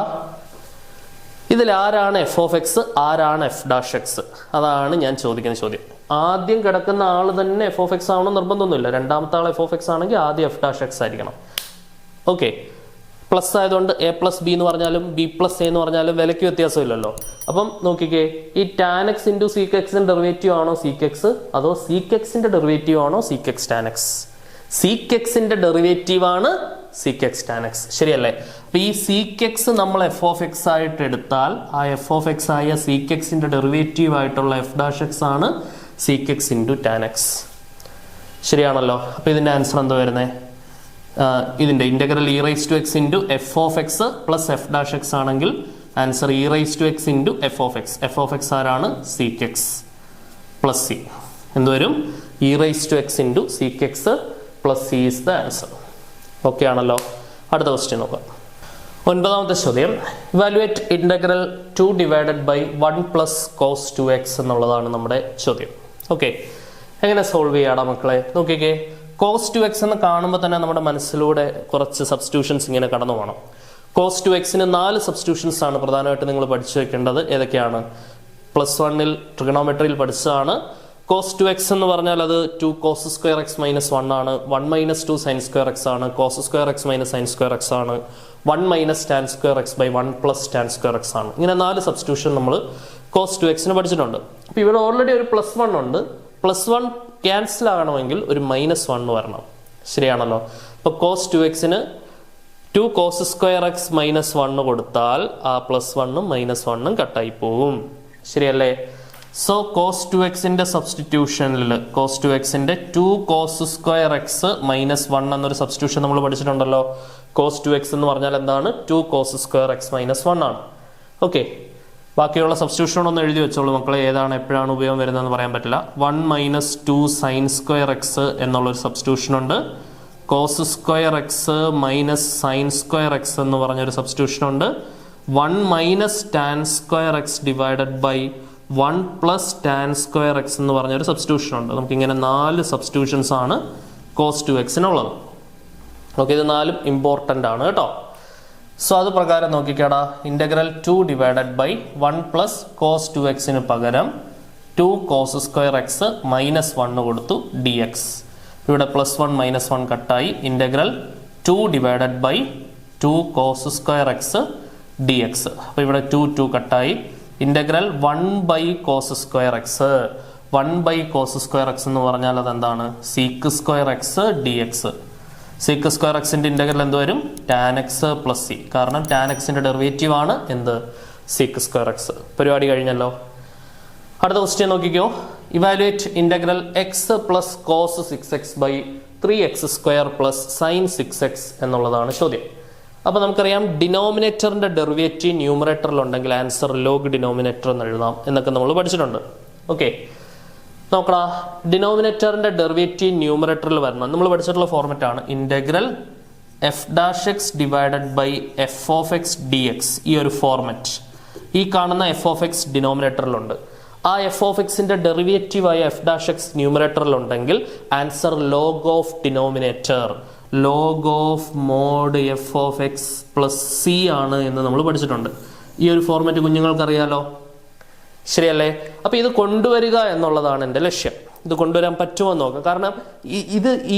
ഇതിൽ ആരാണ് എഫ് ഓഫ് എക്സ്, ആരാണ് എഫ് ഡാഷ് എക്സ്? അതാണ് ഞാൻ ചോദിക്കുന്ന ചോദ്യം. ആദ്യം കിടക്കുന്ന ആൾ തന്നെ എഫ് ഓഫ് എക്സ് ആവണം നിർബന്ധമൊന്നുമില്ല. രണ്ടാമത്തെ ആൾ എഫ് ഓഫ് എക്സ് ആണെങ്കിൽ ആദ്യം എഫ് ഡാഷ് എക്സ് ആയിരിക്കണം. ഓക്കെ, പ്ലസ് ആയതുകൊണ്ട് എ പ്ലസ് ബി എന്ന് പറഞ്ഞാലും ബി പ്ലസ് എ എന്ന് പറഞ്ഞാലും വിലയ്ക്ക് വ്യത്യാസമില്ലല്ലോ. അപ്പം നോക്കിക്കേ, ഈ ടാൻ എക്സ് ഇൻറ്റു സീക്ക് എക്സിന്റെ ഡെറിവേറ്റീവ് ആണോ സീക്ക് എക്സ്, അതോ സീക്ക് എക്സിന്റെ ഡെറിവേറ്റീവ് ആണോ seek X tan X? Seek എക്സിന്റെ ഡെറിവേറ്റീവ് ആണ് സീക്ക് എക്സ് ടാൻ എക്സ്, ശരിയല്ലേ? അപ്പൊ ഈ സീക്ക് എക്സ് നമ്മൾ എഫ് ഓഫ് എക്സ് ആയിട്ട് എടുത്താൽ ആ എഫ് ഓഫ് എക്സ് ആയ സീക്ക് എക്സിന്റെ ഡെറിവേറ്റീവ് ആയിട്ടുള്ള എഫ് ഡാഷ് എക്സ് ആണ് sec X into tan X, ശരിയാണല്ലോ? അപ്പൊ ഇതിന്റെ ആൻസർ എന്താ വരുന്നത്? ഇതിന്റെ integral E raise to X into F of X plus F dash x ആണെങ്കിൽ answer E raise to X into F of x. F of x ആരാണ്? Sec x plus c. എന്തുവരും? E raise to X into sec x plus C is the answer. Okay ആണല്ലോ? അടുത്ത question നോക്കാം. 9ാമത്തെ ചോദ്യം, evaluate integral 2 divided by 1 plus cos 2x എന്നുള്ളതാണ് നമ്മുടെ ചോദ്യം. ഓക്കെ, എങ്ങനെ സോൾവ് ചെയ്യാടാ മക്കളെ? നോക്കിക്കേ, കോസ് 2x എന്ന് കാണുമ്പോൾ തന്നെ നമ്മുടെ മനസ്സിലൂടെ കുറച്ച് സബ്സ്റ്റിറ്റ്യൂഷൻസ് ഇങ്ങനെ കടന്നു പോകണം. കോസ് 2xന് 4 സബ്സ്റ്റിറ്റ്യൂഷൻസ് ആണ് പ്രധാനമായിട്ട് നിങ്ങൾ പഠിച്ചു വെക്കേണ്ടത്. ഏതൊക്കെയാണ്? +1 ട്രിഗണോമെട്രിയിൽ പഠിച്ചതാണ്. കോസ് 2x എന്ന് പറഞ്ഞാൽ അത് 2 കോസ് സ്ക്വയർ എക്സ് മൈനസ് 1 ആണ്. 1 മൈനസ് 2 സൈൻ സ്ക്വയർ എക്സ് ആണ്. Cos square X minus sine square X ആണ്. 1 minus tan square X by 1 plus tan square X ആണ്. ഇങ്ങനെ 4 സബ്സ്റ്റിറ്റ്യൂഷൻ നമ്മൾ കോസ് 2xന് പഠിച്ചിട്ടുണ്ട്. അപ്പൊ ഇവിടെ ഓൾറെഡി ഒരു +1 ഉണ്ട്. +1 ക്യാൻസൽ ആകണമെങ്കിൽ ഒരു -1 വരണം, ശരിയാണല്ലോ? അപ്പൊ കോസ് 2xന് 2 കോസ് സ്ക്വയർ എക്സ് മൈനസ് 1 കൊടുത്താൽ ആ +1ഉം -1ഉം കട്ടായി പോവും, ശരിയല്ലേ? സോ കോസ് 2xന്റെ സബ്സ്റ്റിറ്റ്യൂഷനിൽ കോസ് 2xന്റെ 2 കോസ് സ്ക്വയർ എക്സ് മൈനസ് 1 എന്നൊരു സബ്സ്റ്റിറ്റ്യൂഷൻ നമ്മൾ പഠിച്ചിട്ടുണ്ടല്ലോ. കോസ് 2x എന്ന് പറഞ്ഞാൽ എന്താണ്? 2 കോസ് സ്ക്വയർ എക്സ് മൈനസ് 1 ആണ്. ഓക്കെ, ബാക്കിയുള്ള സബ്സ്റ്റിറ്റ്യൂഷൻ ഒന്ന് എഴുതി വെച്ചോളൂ മക്കളെ. ഏതാണ് എപ്പോഴാണ് ഉപയോഗം വരുന്നതെന്ന് പറയാൻ പറ്റില്ല. 1 മൈനസ് 2 സൈൻ സ്ക്വയർ എക്സ് എന്നുള്ളൊരു സബ്സ്റ്റിറ്റ്യൂഷൻ ഉണ്ട്. Cos square X minus sine square X എന്ന് പറഞ്ഞൊരു സബ്സ്റ്റിറ്റ്യൂഷൻ ഉണ്ട്. 1 minus tan square X divided by 1 plus tan square X എന്ന് പറഞ്ഞൊരു സബ്സ്റ്റിറ്റ്യൂഷൻ ഉണ്ട്. നമുക്കിങ്ങനെ 4 സബ്സ്റ്റിറ്റ്യൂഷൻസ് ആണ് കോസ് 2xനുള്ളത്. ഓക്കെ, ഇത് 4ഉം ഇമ്പോർട്ടൻ്റ് ആണ് കേട്ടോ. സോ അത് പ്രകാരം നോക്കിക്കാടാ, integral 2 divided by 1 plus cos 2xന് പകരം 2 കോസ് സ്ക്വയർ എക്സ് മൈനസ് 1 കൊടുത്തു ഡി എക്സ്. ഇവിടെ +1 -1 കട്ടായി. Integral 2 divided by 2 cos square X D X. അപ്പൊ ഇവിടെ 2 കട്ടായി. Integral 1 by cos square X. 1 by cos square X എന്ന് പറഞ്ഞാൽ അതെന്താണ്? Sec square X D X. Sec square എക്സിന്റെ ഇന്റഗ്രൽ എന്ത് വരും? Tan X plus C. കാരണം ടാൻ എക്സിന്റെ ഡെറിവേറ്റീവ് ആണ് എന്ത്? Sec square X. പരിപാടി കഴിഞ്ഞല്ലോ. അടുത്ത ക്വസ്റ്റ്യൻ നോക്കിക്കോ. Evaluate integral X plus cos 6x by 3x square plus sine 6x എന്നുള്ളതാണ് ചോദ്യം. അപ്പൊ നമുക്കറിയാം, ഡിനോമിനേറ്ററിന്റെ ഡെറിവേറ്റീവ് ന്യൂമറേറ്ററിൽ ഉണ്ടെങ്കിൽ ആൻസർ ലോഗ് ഡിനോമിനേറ്റർ എന്ന് എഴുതാം എന്നൊക്കെ നമ്മൾ പഠിച്ചിട്ടുണ്ട്. ഓക്കെ, നോക്കടാ, ഡിനോമിനേറ്ററിന്റെ ഡെറിവേറ്റീവ് ന്യൂമറേറ്ററിൽ വരണം. നമ്മൾ പഠിച്ചിട്ടുള്ള ഫോർമാറ്റ് ആണ് integral F dash X divided by F of X D X. ഈ ഒരു ഫോർമാറ്റ് ഈ കാണുന്ന എഫ് ഓഫ് എക്സ് ഡിനോമിനേറ്ററിലുണ്ട്. ആ എഫ് ഓഫ് എക്സിന്റെ ഡെറിവേറ്റീവ് ആയ എഫ് ഡാഷ് എക്സ് ന്യൂമറേറ്ററിൽ ഉണ്ടെങ്കിൽ answer log of denominator, log of mod f of X plus c ആണ് എന്ന് നമ്മൾ പഠിച്ചിട്ടുണ്ട്. ഈ ഒരു ഫോർമാറ്റ് കുഞ്ഞുങ്ങൾക്ക് അറിയാലോ, ശരിയല്ലേ? അപ്പൊ ഇത് കൊണ്ടുവരിക എന്നുള്ളതാണ് എൻ്റെ ലക്ഷ്യം. ഇത് കൊണ്ടുവരാൻ പറ്റുമോ എന്ന് നോക്കാം. കാരണം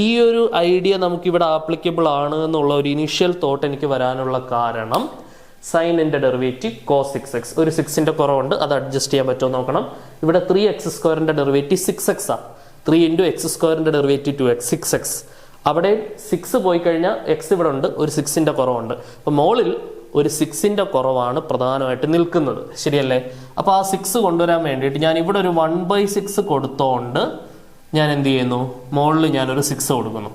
ഈ ഒരു ഐഡിയ നമുക്ക് ഇവിടെ ആപ്ലിക്കബിൾ ആണ് എന്നുള്ള ഒരു ഇനീഷ്യൽ തോട്ട് എനിക്ക് വരാനുള്ള കാരണം സൈനിന്റെ ഡെറിവേറ്റീവ് കോസ് 6x. ഒരു 6ന്റെ കുറവുണ്ട്, അത് അഡ്ജസ്റ്റ് ചെയ്യാൻ പറ്റുമോ നോക്കണം. ഇവിടെ 3x സ്ക്വയറിന്റെ ഡെറിവേറ്റീവ് 6x ആണ്. 3 ഇൻറ്റു എക്സ് സ്ക്വയറിന്റെ ഡെറിവേറ്റീവ് 2x, 6x. അവിടെ 6 പോയി കഴിഞ്ഞാൽ എക്സ് ഇവിടെ ഉണ്ട്, ഒരു 6ന്റെ കുറവുണ്ട്. അപ്പൊ മോളിൽ ഒരു 6ന്റെ കുറവാണ് പ്രധാനമായിട്ട് നിൽക്കുന്നത്, ശരിയല്ലേ? അപ്പൊ ആ 6 കൊണ്ടുവരാൻ വേണ്ടിയിട്ട് ഞാൻ ഇവിടെ ഒരു 1/6 കൊടുത്തോണ്ട് ഞാൻ എന്ത് ചെയ്യുന്നു? മോളിൽ ഞാനൊരു 6 കൊടുക്കുന്നു.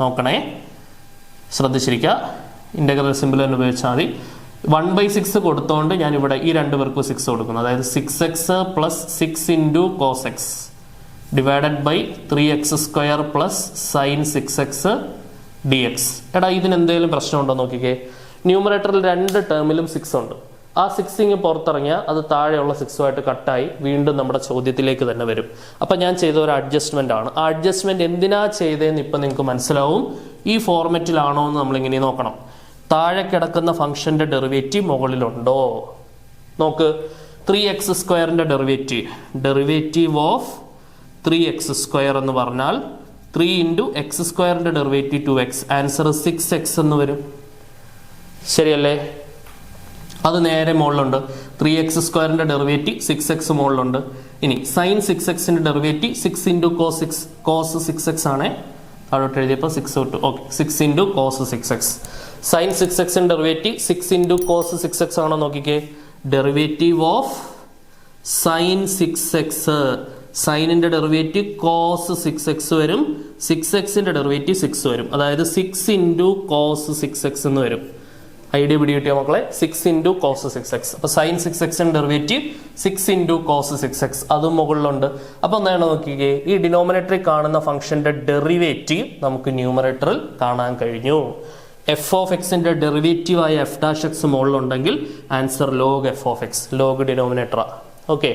നോക്കണേ, ശ്രദ്ധിച്ചിരിക്കുക. ഇന്റഗ്രൽ സിമ്പിൾ തന്നെ ഉപയോഗിച്ചാൽ മതി. 1/6 കൊടുത്തോണ്ട് ഞാൻ ഇവിടെ ഈ 2 പേർക്കും 6 കൊടുക്കുന്നു. അതായത് 6x plus 6 into cos X divided by 3x square plus sine 6x dx. എടാ, ഇതിന് എന്തെങ്കിലും പ്രശ്നമുണ്ടോ നോക്കിക്കേ. ന്യൂമറേറ്ററിൽ 2 ടേമിലും 6 ഉണ്ട്. ആ 6 ഇങ്ങ് പുറത്തിറങ്ങിയാൽ അത് താഴെയുള്ള 6ഉമായിട്ട് കട്ടായി വീണ്ടും നമ്മുടെ ചോദ്യത്തിലേക്ക് തന്നെ വരും. അപ്പം ഞാൻ ചെയ്ത ഒരു അഡ്ജസ്റ്റ്മെന്റ് ആണ്. ആ അഡ്ജസ്റ്റ്മെന്റ് എന്തിനാ ചെയ്തതെന്ന് ഇപ്പം നിങ്ങൾക്ക് മനസ്സിലാവും. ഈ ഫോർമാറ്റിലാണോ എന്ന് നമ്മളിങ്ങനെ നോക്കണം. താഴെ കിടക്കുന്ന ഫംഗ്ഷന്റെ ഡെറിവേറ്റീവ് മുകളിലുണ്ടോ നോക്ക്. 3x² ഡെറിവേറ്റീവ് ഓഫ് 3x² എന്ന് പറഞ്ഞാൽ 3 × x² derivative 2x, answer 6x എന്ന് വരും. ശരിയല്ലേ? അത് നേരെ മുകളിലുണ്ട്. 3x² ഡെറിവേറ്റീവ് 6x മുകളിലുണ്ട്. ഇനി sign 6x derivative 6 × cos 6x ആണ്. അവിടെ എഴുതിയപ്പോൾ 6 തൊട്ട് okay. 6 × cos 6x. Sine 6x derivative 6 × cos 6x ആണോ നോക്കിക്കേ. ഡെറിവേറ്റീവ് ഓഫ് സൈൻ 6x, സൈനിന്റെ ഡെറിവേറ്റീവ് cos 6x വരും. 6xന്റെ ഡെറിവേറ്റീവ് 6 വരും. അതായത് 6 × cos 6x എന്ന് വരും. ഐഡിയ പിടികിട്ടിയ മക്കളെ? 6 × cos 6x. അപ്പൊ sign 6x derivative 6 × cos 6x അതും മുകളിലുണ്ട്. അപ്പൊ എന്താണ് നോക്കിക്കേ, ഈ ഡിനോമിനേറ്ററിൽ കാണുന്ന ഫംഗ്ഷന്റെ ഡെറിവേറ്റീവ് നമുക്ക് ന്യൂമറേറ്ററിൽ കാണാൻ കഴിഞ്ഞു. എഫ് ഓഫ് എക്സിന്റെ ഡെറിവേറ്റീവ് ആയ f' മുകളിലുണ്ടെങ്കിൽ answer log f of x, log denominator. Okay,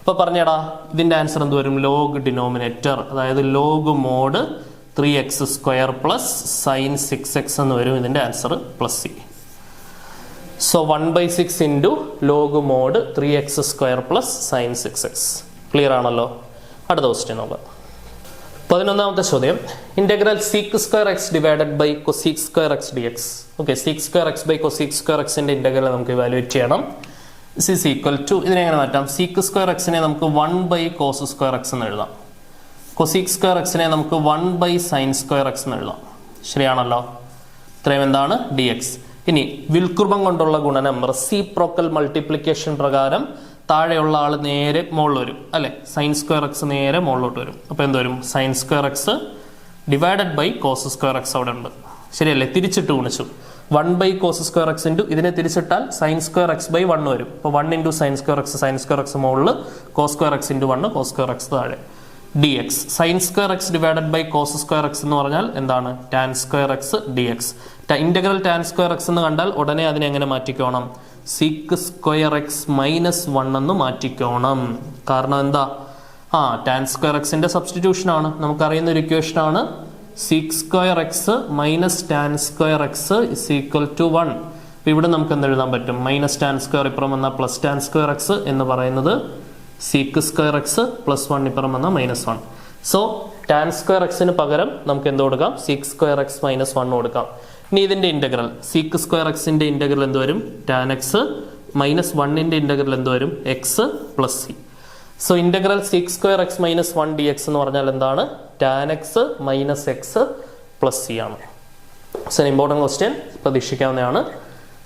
അപ്പൊ പറഞ്ഞടാ ഇതിന്റെ ആൻസർ എന്ത് വരും? ലോഗ് ഡിനോമിനേറ്റർ, അതായത് log mod 3x² plus sine 6x എന്ന് വരും ഇതിന്റെ answer plus c. So 1/6 × log mod 3x² plus sine 6x. Clear ആണല്ലോ? അടുത്ത ക്വസ്റ്റ്യൻ നോക്കാം. 11ാമത്തെ ചോദ്യം, integral sec² divided by cosec² dx. Okay, sec² by cosec² integral നമുക്ക് ഇവാലുവേറ്റ് ചെയ്യണം. ദിസ് ഈസ് ഈക്വൽ ടു, ഇതിനെ എങ്ങനെ മാറ്റാം? sec² നമുക്ക് 1/cos² എന്ന് എഴുതാം. cosec² നമുക്ക് 1/sin² എന്ന് എഴുതാം. ശരിയാണല്ലോ? ഇത്രയും എന്താണ്? dx. ഇനി വിൽകൃപം കൊണ്ടുള്ള ഗുണനം റെസിപ്രോക്കൽ മൾട്ടിപ്ലിക്കേഷൻ പ്രകാരം താഴെയുള്ള ആൾ നേരെ മുകളിൽ വരും അല്ലെ. sin² നേരെ മുകളിലോട്ട് വരും. അപ്പൊ എന്ത് വരും? sin² ഡിവൈഡഡ് ബൈ cos² അവിടെ ഉണ്ട്. ശരിയല്ലേ? തിരിച്ചിട്ട് ഗുണിച്ചു. 1/cos² ഇതിനെ തിരിച്ചിട്ടാൽ sin²x/1 വരും. അപ്പൊ 1 × sin²x മുകളിൽ cos² × 1 cos² താഴെ dx. sin² divided by cos² എന്ന് പറഞ്ഞാൽ എന്താണ്? tan² dx. ഇന്റഗ്രൽ tan² എന്ന് കണ്ടാൽ ഉടനെ അതിനെ എങ്ങനെ മാറ്റിക്കോണം? sec² - 1 എന്ന് മാറ്റിക്കോണം. കാരണം എന്താ? tan² സബ്സ്റ്റിറ്റ്യൂഷൻ ആണ്. നമുക്കറിയുന്ന ഒരു ഇക്വേഷൻ ആണ് sec² - tan² = 1. ഇവിടെ നമുക്ക് എന്ത് എഴുതാൻ പറ്റും? tan² ഇപ്പുറം വന്ന tan² എന്ന് പറയുന്നത് sec² + 1 ഇപ്പുറം വന്ന -1. സോ tan² പകരം നമുക്ക് എന്ത് കൊടുക്കാം? sec² - 1 കൊടുക്കാം. ഇനി ഇതിന്റെ ഇന്റഗ്രൽ sec² ഇന്റഗ്രൽ എന്ത് വരും? tan x - 1 ഇന്റഗ്രൽ എന്ത് വരും? x + c. So integral sec² - 1 dx എന്ന് പറഞ്ഞാൽ എന്താണ്? tan x - x + c ആണ്. സോ ഇമ്പോർട്ടന്റ് ക്വസ്റ്റ്യൻ, പ്രതീക്ഷിക്കാവുന്നതാണ്.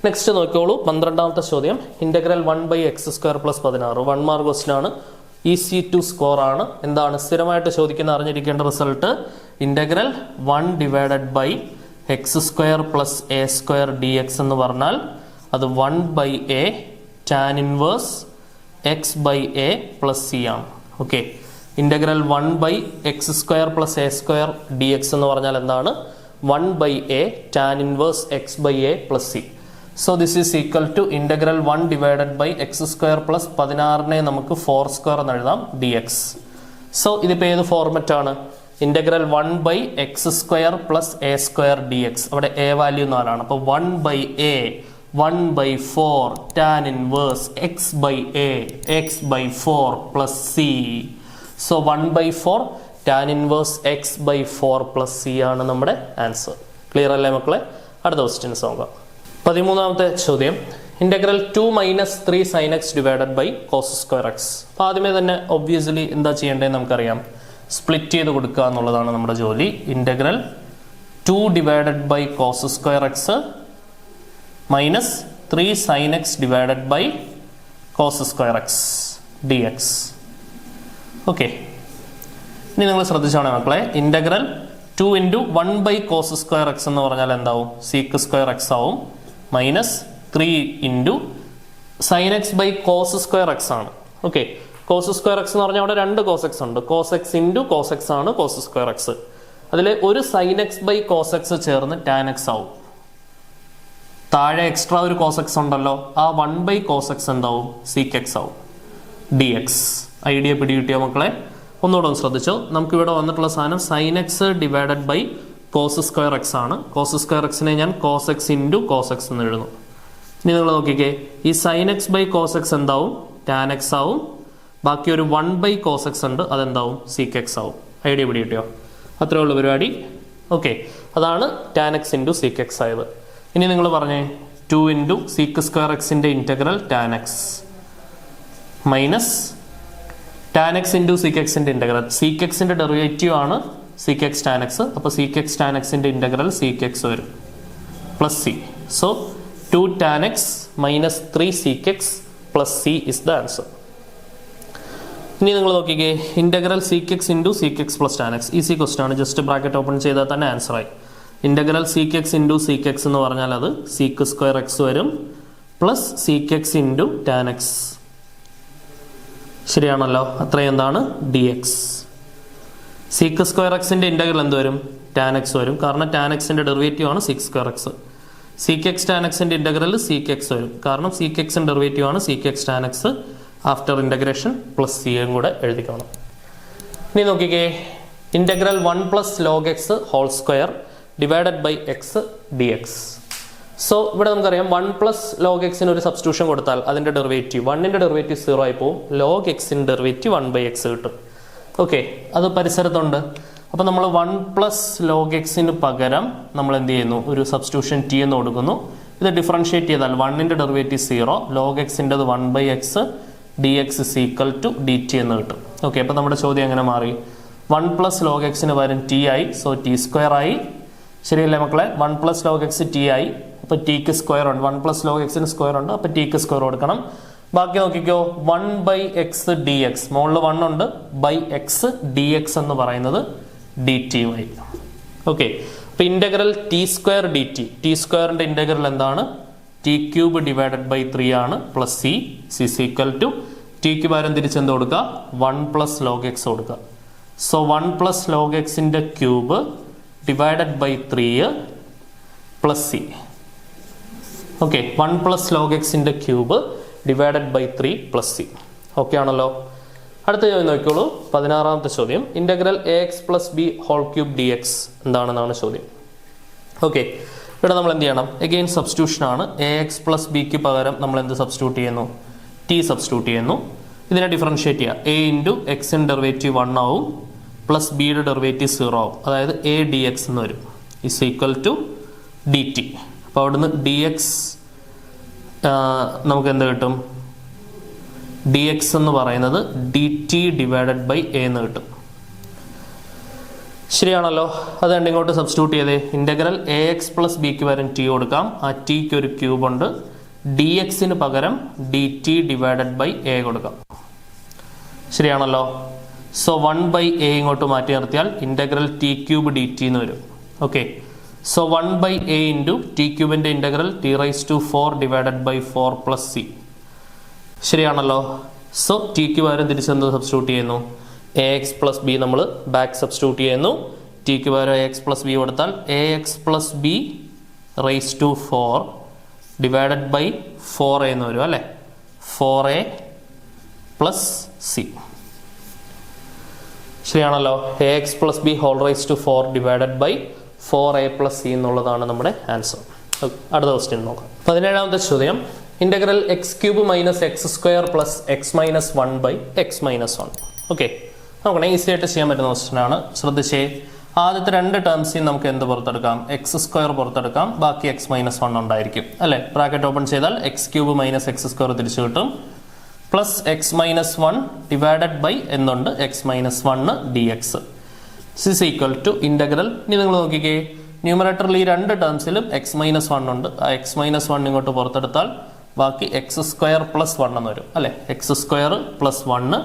നെക്സ്റ്റ് നോക്കിയോളൂ. 12ാമത്തെ ചോദ്യം, ഇന്റഗ്രൽ 1/x² + 16. 1 മാർക്ക് ക്വസ്റ്റ്യൻ ആണ്. ഈസി ടു സ്കോർ ആണ്. എന്താണ് സ്ഥിരമായിട്ട് ചോദിക്കുന്ന അറിഞ്ഞിരിക്കേണ്ട result? Integral 1 divided by x² + a² dx എന്ന് പറഞ്ഞാൽ അത് 1/a tan inverse x/a + c ആണ്. Okay, integral 1/x² + a² dx എന്ന് പറഞ്ഞാൽ എന്താണ്? 1/a tan inverse x/a + c. So this is equal to integral 1 divided by x² + 16 നമുക്ക് 4² എന്ന് എഴുതാം dx. സോ ഇതിപ്പോ ഏത് ഫോർമാറ്റ് ആണ്? Integral 1/x² + a² dx. അവിടെ a വാല്യൂ 4 ആണ്. അപ്പൊ 1/a 1/4 tan inverse x/a x/4 + c. So 1/4 tan inverse x/4 + c ആണ് നമ്മുടെ ആൻസർ. ക്ലിയർ അല്ലേ മക്കളെ? അടുത്ത ക്വസ്റ്റ്യൻസ് നോക്കാം. 13ാമത്തെ ചോദ്യം, integral 2 - 3 sin x divided by cos²x. അപ്പൊ ആദ്യമേ തന്നെ ഒബ്വിയസ്ലി എന്താ ചെയ്യേണ്ടതെന്ന് നമുക്കറിയാം. സ്പ്ലിറ്റ് ചെയ്ത് കൊടുക്കുക എന്നുള്ളതാണ് നമ്മുടെ ജോലി. Integral 2 divided by cos² minus 3 sin x divided by cos² dx. Okay, ഇനി നിങ്ങൾ ശ്രദ്ധിച്ചോണേ മക്കളെ. ഇന്റഗ്രൽ 2 × 1/cos² എന്ന് പറഞ്ഞാൽ എന്താവും? sec² ആവും. Minus 3 × sin x by cos² ആണ്. ഓക്കെ, cos² എന്ന് പറഞ്ഞാൽ അവിടെ 2 cos x ഉണ്ട്. cos x × cos x ആണ് cos². അതിൽ ഒരു sin x by cos x ചേർന്ന് tan x ആവും. താഴെ എക്സ്ട്രാ ഒരു കോസ് എക്സ് ഉണ്ടല്ലോ, ആ 1 cos x എന്താവും? സീക്ക് എക്സ് ആവും, dx. ഐഡിയ പിടികിട്ടിയ മക്കളെ? ഒന്നുകൂടെ ഒന്ന് ശ്രദ്ധിച്ചോ. നമുക്കിവിടെ വന്നിട്ടുള്ള സാധനം sine X divided by cos square X ആണ്. കോസ് സ്ക്വയർ എക്സിനെ ഞാൻ cos X into cos X എന്ന് എഴുതുന്നു. ഇനി നിങ്ങൾ നോക്കിക്കേ, ഈ sine X by cos X എന്താവും? ടാൻ എക്സ് ആവും. ബാക്കി ഒരു 1 cos x ഉണ്ട്, അതെന്താവും? സീക്ക് എക്സ് ആവും. ഐഡിയ പിടികിട്ടിയോ? അത്രേ ഉള്ളൂ പരിപാടി. ഓക്കെ, അതാണ് tan X into sec X ആയത്. ഇനി നിങ്ങൾ പറഞ്ഞേ 2 ഇൻറ്റു സീക്ക് സ്ക്വയർ എക്സിൻ്റെ integral tan X minus tan X into seek എക്സിൻ്റെ ഇൻറ്റഗ്രൽ. സീക്ക് എക്സിൻ്റെ ഡെറിവേറ്റീവ് ആണ് സീക്ക് എക്സ് ടാൻ എക്സ്. അപ്പോൾ സീക്ക് എക്സ് ടാൻ എക്സിൻ്റെ ഇൻറ്റഗ്രൽ സീക്ക് എക്സ് വരും plus c. So 2 tan x minus 3 sec x plus c is the answer. ഇനി നിങ്ങൾ നോക്കിക്കേ, integral sec X into sec x plus tan X. Easy question ആണ്, just bracket open ചെയ്താൽ തന്നെ answer ആയി. Integral sec X into sec x എന്ന് പറഞ്ഞാൽ അത് സീക്ക് സ്ക്വയർ എക്സ് വരും plus seek X into tan X. ശരിയാണല്ലോ? അത്രയും എന്താണ്? D X. സീക്ക് സ്ക്വയർ എക്സിൻ്റെ ഇൻ്റഗ്രൽ എന്ത് വരും? ടാൻ എക്സ് വരും, കാരണം ടാൻ എക്സിൻ്റെ ഡെറിവേറ്റീവ് ആണ് sec square X. Sec X tan എക്സിൻ്റെ ഇൻ്റഗ്രൽ സീക്ക് എക്സ് വരും, കാരണം സീക്ക് എക്സിൻ്റെ ഡെറിവേറ്റീവ് ആണ് sec X tan X. After integration plus സിയും കൂടെ എഴുതിക്കണം. ഇനി നോക്കിക്കേ, integral 1 log x whole square divided by X D X. So ഇവിടെ നമുക്കറിയാം 1 log x ഒരു സബ്സ്റ്റിറ്റ്യൂഷൻ കൊടുത്താൽ അതിൻ്റെ ഡെറിവേറ്റീവ് 1ൻ്റെ ഡെറിവേറ്റീവ് 0 ആയി പോകും. log x-ൻ്റെ ഡെറിവേറ്റീവ് 1/x കിട്ടും. ഓക്കെ, അത് പരിസരത്തുണ്ട്. അപ്പോൾ നമ്മൾ 1 log x-ന് പകരം നമ്മൾ എന്ത് ചെയ്യുന്നു? ഒരു സബ്സ്റ്റിറ്റ്യൂഷൻ ടി എന്ന് കൊടുക്കുന്നു. ഇത് ഡിഫറൻഷിയേറ്റ് ചെയ്താൽ 1ൻ്റെ ഡെറിവേറ്റീവ് 0, log x-ൻ്റെത് 1/x, dx is equal to dt എന്ന് കിട്ടും. ഓക്കെ, അപ്പോൾ നമ്മുടെ ചോദ്യം എങ്ങനെ മാറി? 1 log x-ന് പകരം ടി ആയി, സോ ടി സ്ക്വയർ ആയി. ശരിയല്ലേ മക്കളെ? 1 log x ടി ആയി, അപ്പോൾ ടിക്ക് സ്ക്വയർ ഉണ്ട്. 1 log x-ന് സ്ക്വയർ ഉണ്ട്, അപ്പോൾ ടിക്ക് സ്ക്വയർ കൊടുക്കണം. ബാക്കി നോക്കിക്കോ, 1/x dx, മുകളിൽ 1 ഉണ്ട്, ബൈ എക്സ് ഡി എക്സ് എന്ന് പറയുന്നത് ഡി ടി ആയി. ഓക്കെ, അപ്പോൾ integral t square d t. T സ്ക്വയറിൻ്റെ ഇൻ്റഗ്രൽ എന്താണ്? ടി ക്യൂബ് ഡിവൈഡഡ് ബൈ 3 ആണ് plus c. C equal to ടിക്ക് പകരം തിരിച്ചെന്ത് കൊടുക്കുക? 1 log x കൊടുക്കുക. സോ 1 log x-ൻ്റെ cube divided by 3 plus C. Okay, 1 log x-ൻ്റെ cube divided by 3 plus C. Okay ആണല്ലോ? അടുത്ത ചോദ്യം നോക്കിക്കോളൂ, 16ാമത്തെ ചോദ്യം. Integral a x plus b whole cube D X എന്താണെന്നാണ് ചോദ്യം. ഓക്കെ, ഇവിടെ നമ്മൾ എന്ത് ചെയ്യണം? എഗെയിൻ സബ്സ്റ്റിറ്റ്യൂഷൻ ആണ്. എ എക്സ് പ്ലസ് ബിക്ക് പകരം നമ്മൾ എന്ത് സബ്സ്റ്റിറ്റ്യൂട്ട് ചെയ്യുന്നു? ടി സബ്സ്റ്റിറ്റ്യൂട്ട് ചെയ്യുന്നു. ഇതിനെ ഡിഫറൻഷിയേറ്റ് ചെയ്യുക. എ ഇൻറ്റു എക്സിൻ്റെ ഡെറിവേറ്റീവ് 1 ആവും, പ്ലസ് ബിയുടെ ഡെറിവേറ്റീവ് 0 ആവും. അതായത് എ ഡി എക്സ് എന്ന് വരും, is equal to D T. അപ്പോൾ അവിടുന്ന് ഡി എക്സ് നമുക്ക് എന്ത് കിട്ടും? ഡി എക്സ് എന്ന് പറയുന്നത് D T divided by A എന്ന് കിട്ടും. ശരിയാണല്ലോ? അത് കണ്ട് ഇങ്ങോട്ട് സബ്സ്റ്റിറ്റ്യൂട്ട് ചെയ്തേ. ഇൻ്റഗ്രൽ എ എക്സ് പ്ലസ് ബിക്ക് പകരം ടി കൊടുക്കാം. ആ ടിക്ക് ഒരു ക്യൂബ് ഉണ്ട്. ഡി എക്സിന് പകരം d T divided by a കൊടുക്കാം. ശരിയാണല്ലോ? സോ 1/a ഇങ്ങോട്ട് മാറ്റി നിർത്തിയാൽ integral t cube d t എന്ന് വരും. Okay, so 1/a into t ക്യൂബിൻ്റെ integral t raise to 4 divided by 4 plus c. ശരിയാണല്ലോ? സോ ടിക്ക് പകരം തിരിച്ചെന്ത് സബ്സ്റ്റിറ്റ്യൂട്ട് ചെയ്യുന്നു? എ എക്സ് പ്ലസ് ബി നമ്മൾ ബാക്ക് സബ്സ്റ്റിറ്റ്യൂട്ട് ചെയ്യുന്നു. ടിക്ക് പകരം എ എക്സ് പ്ലസ് ബി കൊടുത്താൽ a x plus b raise to 4 divided by 4a എന്ന് വരും അല്ലേ? 4a plus c. ശരിയാണല്ലോ? A x plus b whole raise to 4 divided by 4a plus c എന്നുള്ളതാണ് നമ്മുടെ ആൻസർ. അടുത്ത ക്വസ്റ്റ്യൻ നോക്കാം. 17ാമത്തെ ചോദ്യം. Integral x cube minus X square plus x minus 1/x-1. Okay, നോക്കണേ, ഈസി ആയിട്ട് ചെയ്യാൻ പറ്റുന്ന ക്വസ്റ്റ്യൻ ആണ്. ശ്രദ്ധിച്ചേ, ആദ്യത്തെ 2 ടേംസിൽ നമുക്ക് എന്ത് പുറത്തെടുക്കാം? എക്സ് സ്ക്വയർ പുറത്തെടുക്കാം, ബാക്കി x-1 ഉണ്ടായിരിക്കും അല്ലേ? ബ്രാക്കറ്റ് ഓപ്പൺ ചെയ്താൽ X cube minus X square തിരിച്ചു കിട്ടും, പ്ലസ് x-1 ഡിവൈഡഡ് ബൈ എന്നുണ്ട് x-1 D X is equal to integral. ഇനി നിങ്ങൾ നോക്കിക്കേ, ന്യൂമറേറ്ററിൽ ഈ 2 ടേംസിലും x-1 ഉണ്ട്. ആ x-1 ഇങ്ങോട്ട് പുറത്തെടുത്താൽ ബാക്കി എക്സ് സ്ക്വയർ പ്ലസ് 1 എന്ന് വരും അല്ലേ? X square plus 1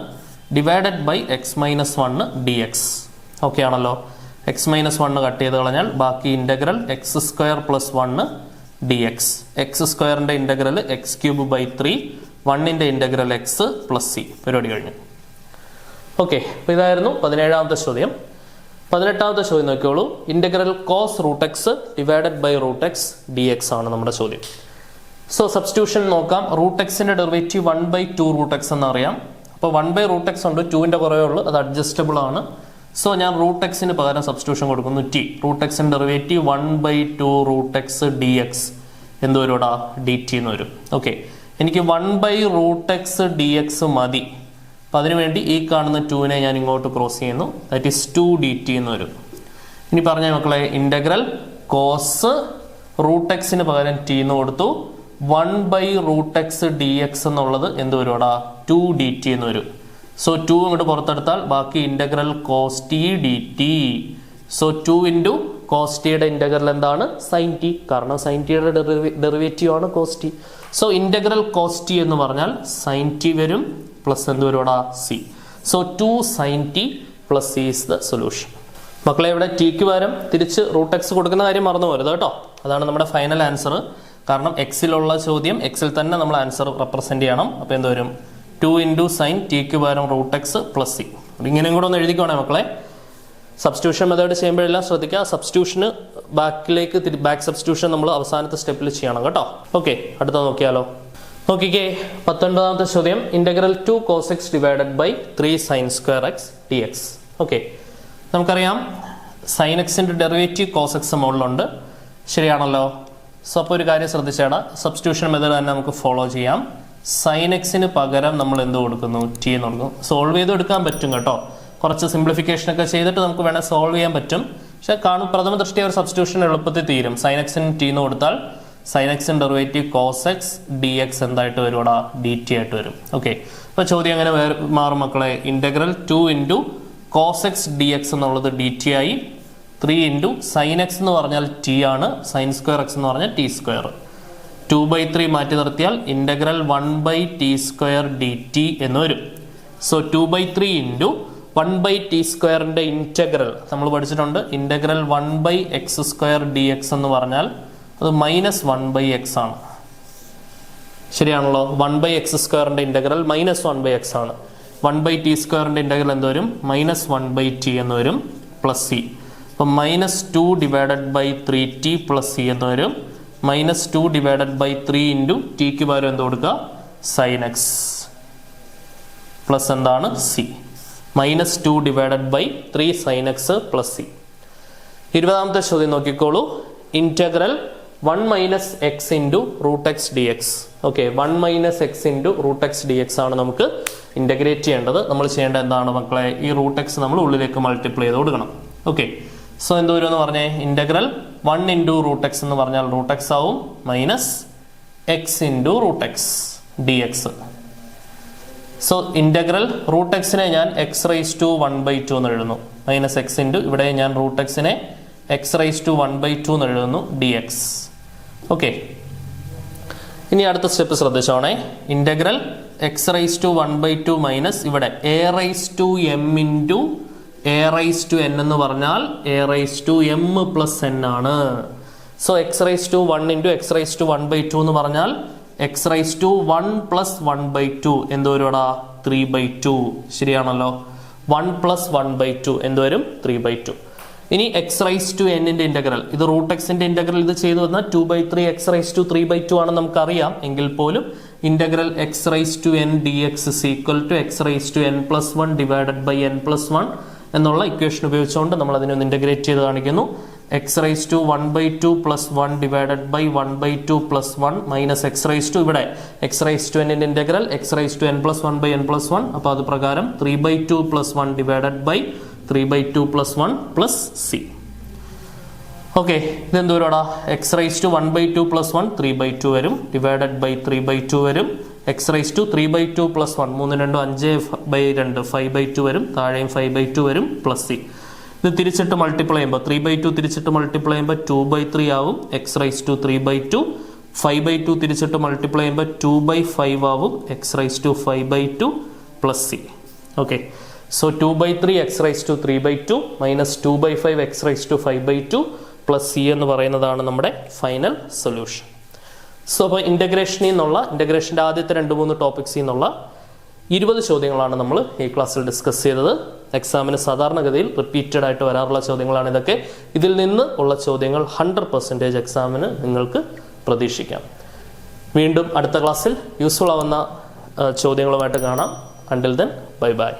divided by x-1 D X. Okay ആണല്ലോ? x-1 കട്ട് ചെയ്ത് കളഞ്ഞാൽ ബാക്കി integral x square plus 1 d x. X സ്ക്വയറിൻ്റെ ഇൻ്റഗ്രൽ എക്സ് ക്യൂബ് ബൈ 3, 1ൻ്റെ ഇൻ്റഗ്രൽ എക്സ് പ്ലസ് സി. പരിപാടി കഴിഞ്ഞു. ഓക്കെ, അപ്പോൾ ഇതായിരുന്നു 17ാമത്തെ ചോദ്യം. 18ാമത്തെ ചോദ്യം നോക്കിയോളൂ. Integral cos root x divided by root X D X ആണ് നമ്മുടെ ചോദ്യം. സോ സബ്സ്റ്റിറ്റ്യൂഷൻ നോക്കാം. റൂട്ട് എക്സിന്റെ ഡെറിവേറ്റീവ് 1/2 റൂട്ട് എക്സ് എന്നറിയാം. അപ്പോൾ 1 റൂട്ട് എക്സ് ഉണ്ട്, 2ന്റെ കുറവേ ഉള്ളൂ, അത് അഡ്ജസ്റ്റബിൾ ആണ്. സോ ഞാൻ റൂട്ട് എക്സിന് പകരം സബ്സ്റ്റിറ്റ്യൂഷൻ കൊടുക്കുന്നു ടി. റൂട്ട് എക്സിന്റെ derivative 1/2 root X D X എന്ത് വരും ഇവിടെ? ഡി ടി എന്ന് വരും. ഓക്കെ, എനിക്ക് 1 റൂട്ട് എക്സ് ഡി എക്സ് മതി. അപ്പം അതിനുവേണ്ടി ഈ കാണുന്ന 2നെ ഞാൻ ഇങ്ങോട്ട് ക്രോസ് ചെയ്യുന്നു. ദാറ്റ് ഈസ് 2 ഡി ടി എന്ന് വരും. ഇനി പറഞ്ഞ മക്കളെ, ഇന്റഗ്രൽ കോസ് റൂട്ട് എക്സിന് പകരം ടി എന്ന് കൊടുത്തു. 1 റൂട്ട് എക്സ് ഡി എക്സ് എന്നുള്ളത് എന്ത് വരും ഇവിടെ? 2 ഡി ടി എന്ന് വരും. സോ 2 ഇങ്ങോട്ട് പുറത്തെടുത്താൽ ബാക്കി integral cos T D T. So 2 into cos ടിയുടെ ഇന്റഗ്രൽ എന്താണ്? Sine T. കാരണം സൈൻ ടിയുടെ ഡെറിവേറ്റീവ് ആണ് cos T. So integral cos T എന്ന് പറഞ്ഞാൽ സൈൻ ടി വരും പ്ലസ് എന്ത് വരും ഇവിടെ? C. So 2 sine T plus C is the solution. മക്കളെ, ഇവിടെ ടിക്ക് പകരം തിരിച്ച് റൂട്ട് എക്സ് കൊടുക്കുന്ന കാര്യം മറന്നു പോരുത് കേട്ടോ. അതാണ് നമ്മുടെ ഫൈനൽ ആൻസർ. കാരണം എക്സിലുള്ള ചോദ്യം എക്സിൽ തന്നെ നമ്മൾ ആൻസർ റെപ്രസെന്റ് ചെയ്യണം. അപ്പോൾ എന്ത് വരും? 2 ഇൻറ്റു സൈൻ ടിക്ക് പകരം റൂട്ട് എക്സ് പ്ലസ് സി. ഇങ്ങനെയും കൂടെ ഒന്ന് എഴുതിക്കോണേ മക്കളെ. സബ്സ്റ്റിറ്റ്യൂഷൻ മെത്തേഡ് ചെയ്യുമ്പോഴെല്ലാം ശ്രദ്ധിക്കുക, സബ്സ്റ്റിറ്റ്യൂഷന് ബാക്ക് സബ്സ്റ്റിറ്റ്യൂഷൻ നമ്മൾ അവസാനത്തെ സ്റ്റെപ്പിൽ ചെയ്യണം കേട്ടോ. ഓക്കെ, അടുത്ത നോക്കിയാലോ. നോക്കിക്കേ, 19ാമത്തെ ചോദ്യം. Integral 2 cos X divided by 3 sine square X D X. Okay, നമുക്കറിയാം സൈൻ എക്സിന്റെ ഡെറിവേറ്റീവ് കോസ് എക്സ് മുകളിലുണ്ട്, ശരിയാണല്ലോ. സോ അപ്പോൾ ഒരു കാര്യം ശ്രദ്ധിച്ചേടാ, സബ്സ്റ്റിറ്റ്യൂഷൻ മെത്തേഡ് തന്നെ നമുക്ക് ഫോളോ ചെയ്യാം. സൈൻ എക്സിന് പകരം നമ്മൾ എന്ത് കൊടുക്കുന്നു? ടി എന്ന് കൊടുക്കും. സോൾവ് ചെയ്ത് എടുക്കാൻ പറ്റും കേട്ടോ. കുറച്ച് സിംപ്ലിഫിക്കേഷൻ ഒക്കെ ചെയ്തിട്ട് നമുക്ക് വേണേൽ സോൾവ് ചെയ്യാൻ പറ്റും. പക്ഷെ പ്രഥമ ദൃഷ്ടിയ ഒരു സബ്സ്റ്റിറ്റ്യൂഷൻ എളുപ്പത്തിൽ തീരും. സൈൻ എക്സിന് ടി എന്ന് കൊടുത്താൽ സൈൻ എക്സിന് derivative cos X D X എന്തായിട്ട് വരും ഇവിടെ? ഡി ടി ആയിട്ട് വരും. ഓക്കെ, അപ്പോൾ ചോദ്യം എങ്ങനെ മാറും മക്കളെ? Integral 2 into cos X D X എന്നുള്ളത് ഡി ടി ആയി. 3 ഇൻറ്റു സൈൻ എക്സ് എന്ന് പറഞ്ഞാൽ ടി ആണ്, സൈൻ സ്ക്വയർ എക്സ് എന്ന് പറഞ്ഞാൽ ടി സ്ക്വയർ. 2/3 മാറ്റി നിർത്തിയാൽ integral 1/t square d t എന്ന് വരും. സോ 2/3 ഇൻറ്റു 1/t സ്ക്വയറിന്റെ ഇന്റഗ്രൽ നമ്മൾ പഠിച്ചിട്ടുണ്ട്. Integral 1/x square D X എന്ന് പറഞ്ഞാൽ അത് -1/x ആണ്, ശരിയാണല്ലോ. 1/x സ്ക്വയറിന്റെ ഇന്റഗ്രൽ -1/x ആണ്. 1/t സ്ക്വയറിന്റെ ഇന്റഗ്രൽ എന്ത് വരും? -1/t എന്ന് വരും പ്ലസ് സി. അപ്പം -2 divided by 3t plus C എന്ന് വരും. -2 ഡിവൈഡഡ് ബൈ 3 ഇൻറ്റു ടിക്ക് പകരം എന്ത് കൊടുക്കുക? സൈൻ എക്സ് പ്ലസ് എന്താണ്? C. -2 divided by 3 sine x plus c. 20ാമത്തെ ചോദ്യം നോക്കിക്കോളൂ. Integral 1 - x into root X D X. Okay, 1 - x into root X D X ആണ് നമുക്ക് ഇന്റഗ്രേറ്റ് ചെയ്യേണ്ടത്. നമ്മൾ ചെയ്യേണ്ടത് എന്താണ് മക്കളെ? ഈ റൂട്ട് എക്സ് നമ്മൾ ഉള്ളിലേക്ക് മൾട്ടിപ്ലൈ ചെയ്ത് കൊടുക്കണം. ഓക്കെ, സോ എന്ത് വരും എന്ന് പറഞ്ഞേ? ഇന്റഗ്രൽ 1 ഇൻറ്റു റൂട്ട് എക്സ് എന്ന് പറഞ്ഞാൽ റൂട്ട് എക്സ് ആവും -x into root X D X. So integral root എക്സിനെ ഞാൻ x⁻²1/2 എന്ന് എഴുതുന്നു. -x ഇൻറ്റു ഇവിടെ ഞാൻ റൂട്ട് എക്സിനെ x⁻²1/2 എന്ന് എഴുതുന്നു ഡി എക്സ്. ഓക്കെ, ഇനി അടുത്ത സ്റ്റെപ്പ് ശ്രദ്ധിച്ചോണേ. ഇന്റഗ്രൽ x⁻²1/2 മൈനസ് ഇവിടെ a⁻m ഇൻറ്റു a⁻n എന്ന് പറഞ്ഞാൽ a⁻m പ്ലസ് n ആണ്. സോ x⁻1 ഇൻറ്റു x⁻1/2 എന്ന് പറഞ്ഞാൽ x⁻1 പ്ലസ് 1/2 എന്ത് വരും ഇവിടെ? 3/2, ശരിയാണല്ലോ. 1 പ്ലസ് 1/2 എന്ത് വരും? 3/2. ഇനി x⁻n ഇന്റഗ്രൽ, ഇത് റൂട്ട് എക്സിന്റെ ഇന്റഗ്രൽ ഇത് ചെയ്തു വന്നാൽ 2/3 x⁻3/2 ആണ് നമുക്കറിയാം. എങ്കിൽ പോലും ഇന്റഗ്രൽ x⁻n dx is equal to x⁻n+1 divided by n+1 എന്നുള്ള ഇക്വേഷൻ ഉപയോഗിച്ചുകൊണ്ട് നമ്മൾ അതിനെ ഒന്ന് ഇന്റഗ്രേറ്റ് ചെയ്ത് കാണിക്കുന്നു. x⁻1/2 plus 1 divided by 1/2 plus 1 minus x⁻, ഇവിടെ x⁻n integral x⁻n+1 by n+1. അപ്പോൾ അത് പ്രകാരം 3/2 plus 1 divided by 3/2 plus 1 plus C. Okay, ഇതെന്ത് വരുവാടാ? x⁻1/2 പ്ലസ് 1 3/2 വരും, ഡിവൈഡഡ് ബൈ 3/2 വരും. x⁻3/2 പ്ലസ് 1 3 2 5/2 5/2 വരും, താഴെയും 5/2 വരും പ്ലസ് സി. ഇത് തിരിച്ചിട്ട് മൾട്ടിപ്ലൈ ചെയ്യുമ്പോൾ 3/2 തിരിച്ചിട്ട് മൾട്ടിപ്ലൈ ചെയ്യുമ്പോൾ 2/3 ആവും x⁻3/2. 5/2 തിരിച്ചിട്ട് മൾട്ടിപ്ലൈ ചെയ്യുമ്പോൾ 2/5 ആവും x⁻5/2 plus C. Okay, so 2/3 x⁻3/2 minus 2/5 x⁻5/2 plus C എന്ന് പറയുന്നതാണ് നമ്മുടെ ഫൈനൽ സൊല്യൂഷൻ. സോ അപ്പോൾ ഇൻ്റഗ്രേഷനിൽ നിന്നുള്ള ഇൻ്റഗ്രേഷൻ്റെ ആദ്യത്തെ 2-3 ടോപ്പിക്സിൽ നിന്നുള്ള 20 ചോദ്യങ്ങളാണ് നമ്മൾ ഈ ക്ലാസ്സിൽ ഡിസ്കസ് ചെയ്തത്. എക്സാമിന് സാധാരണഗതിയിൽ റിപ്പീറ്റഡ് ആയിട്ട് വരാറുള്ള ചോദ്യങ്ങളാണ് ഇതൊക്കെ. ഇതിൽ നിന്ന് ഉള്ള ചോദ്യങ്ങൾ 100% എക്സാമിന് നിങ്ങൾക്ക് പ്രതീക്ഷിക്കാം. വീണ്ടും അടുത്ത ക്ലാസ്സിൽ യൂസ്ഫുൾ ആവുന്ന ചോദ്യങ്ങളുമായിട്ട് കാണാം. Until then bye bye.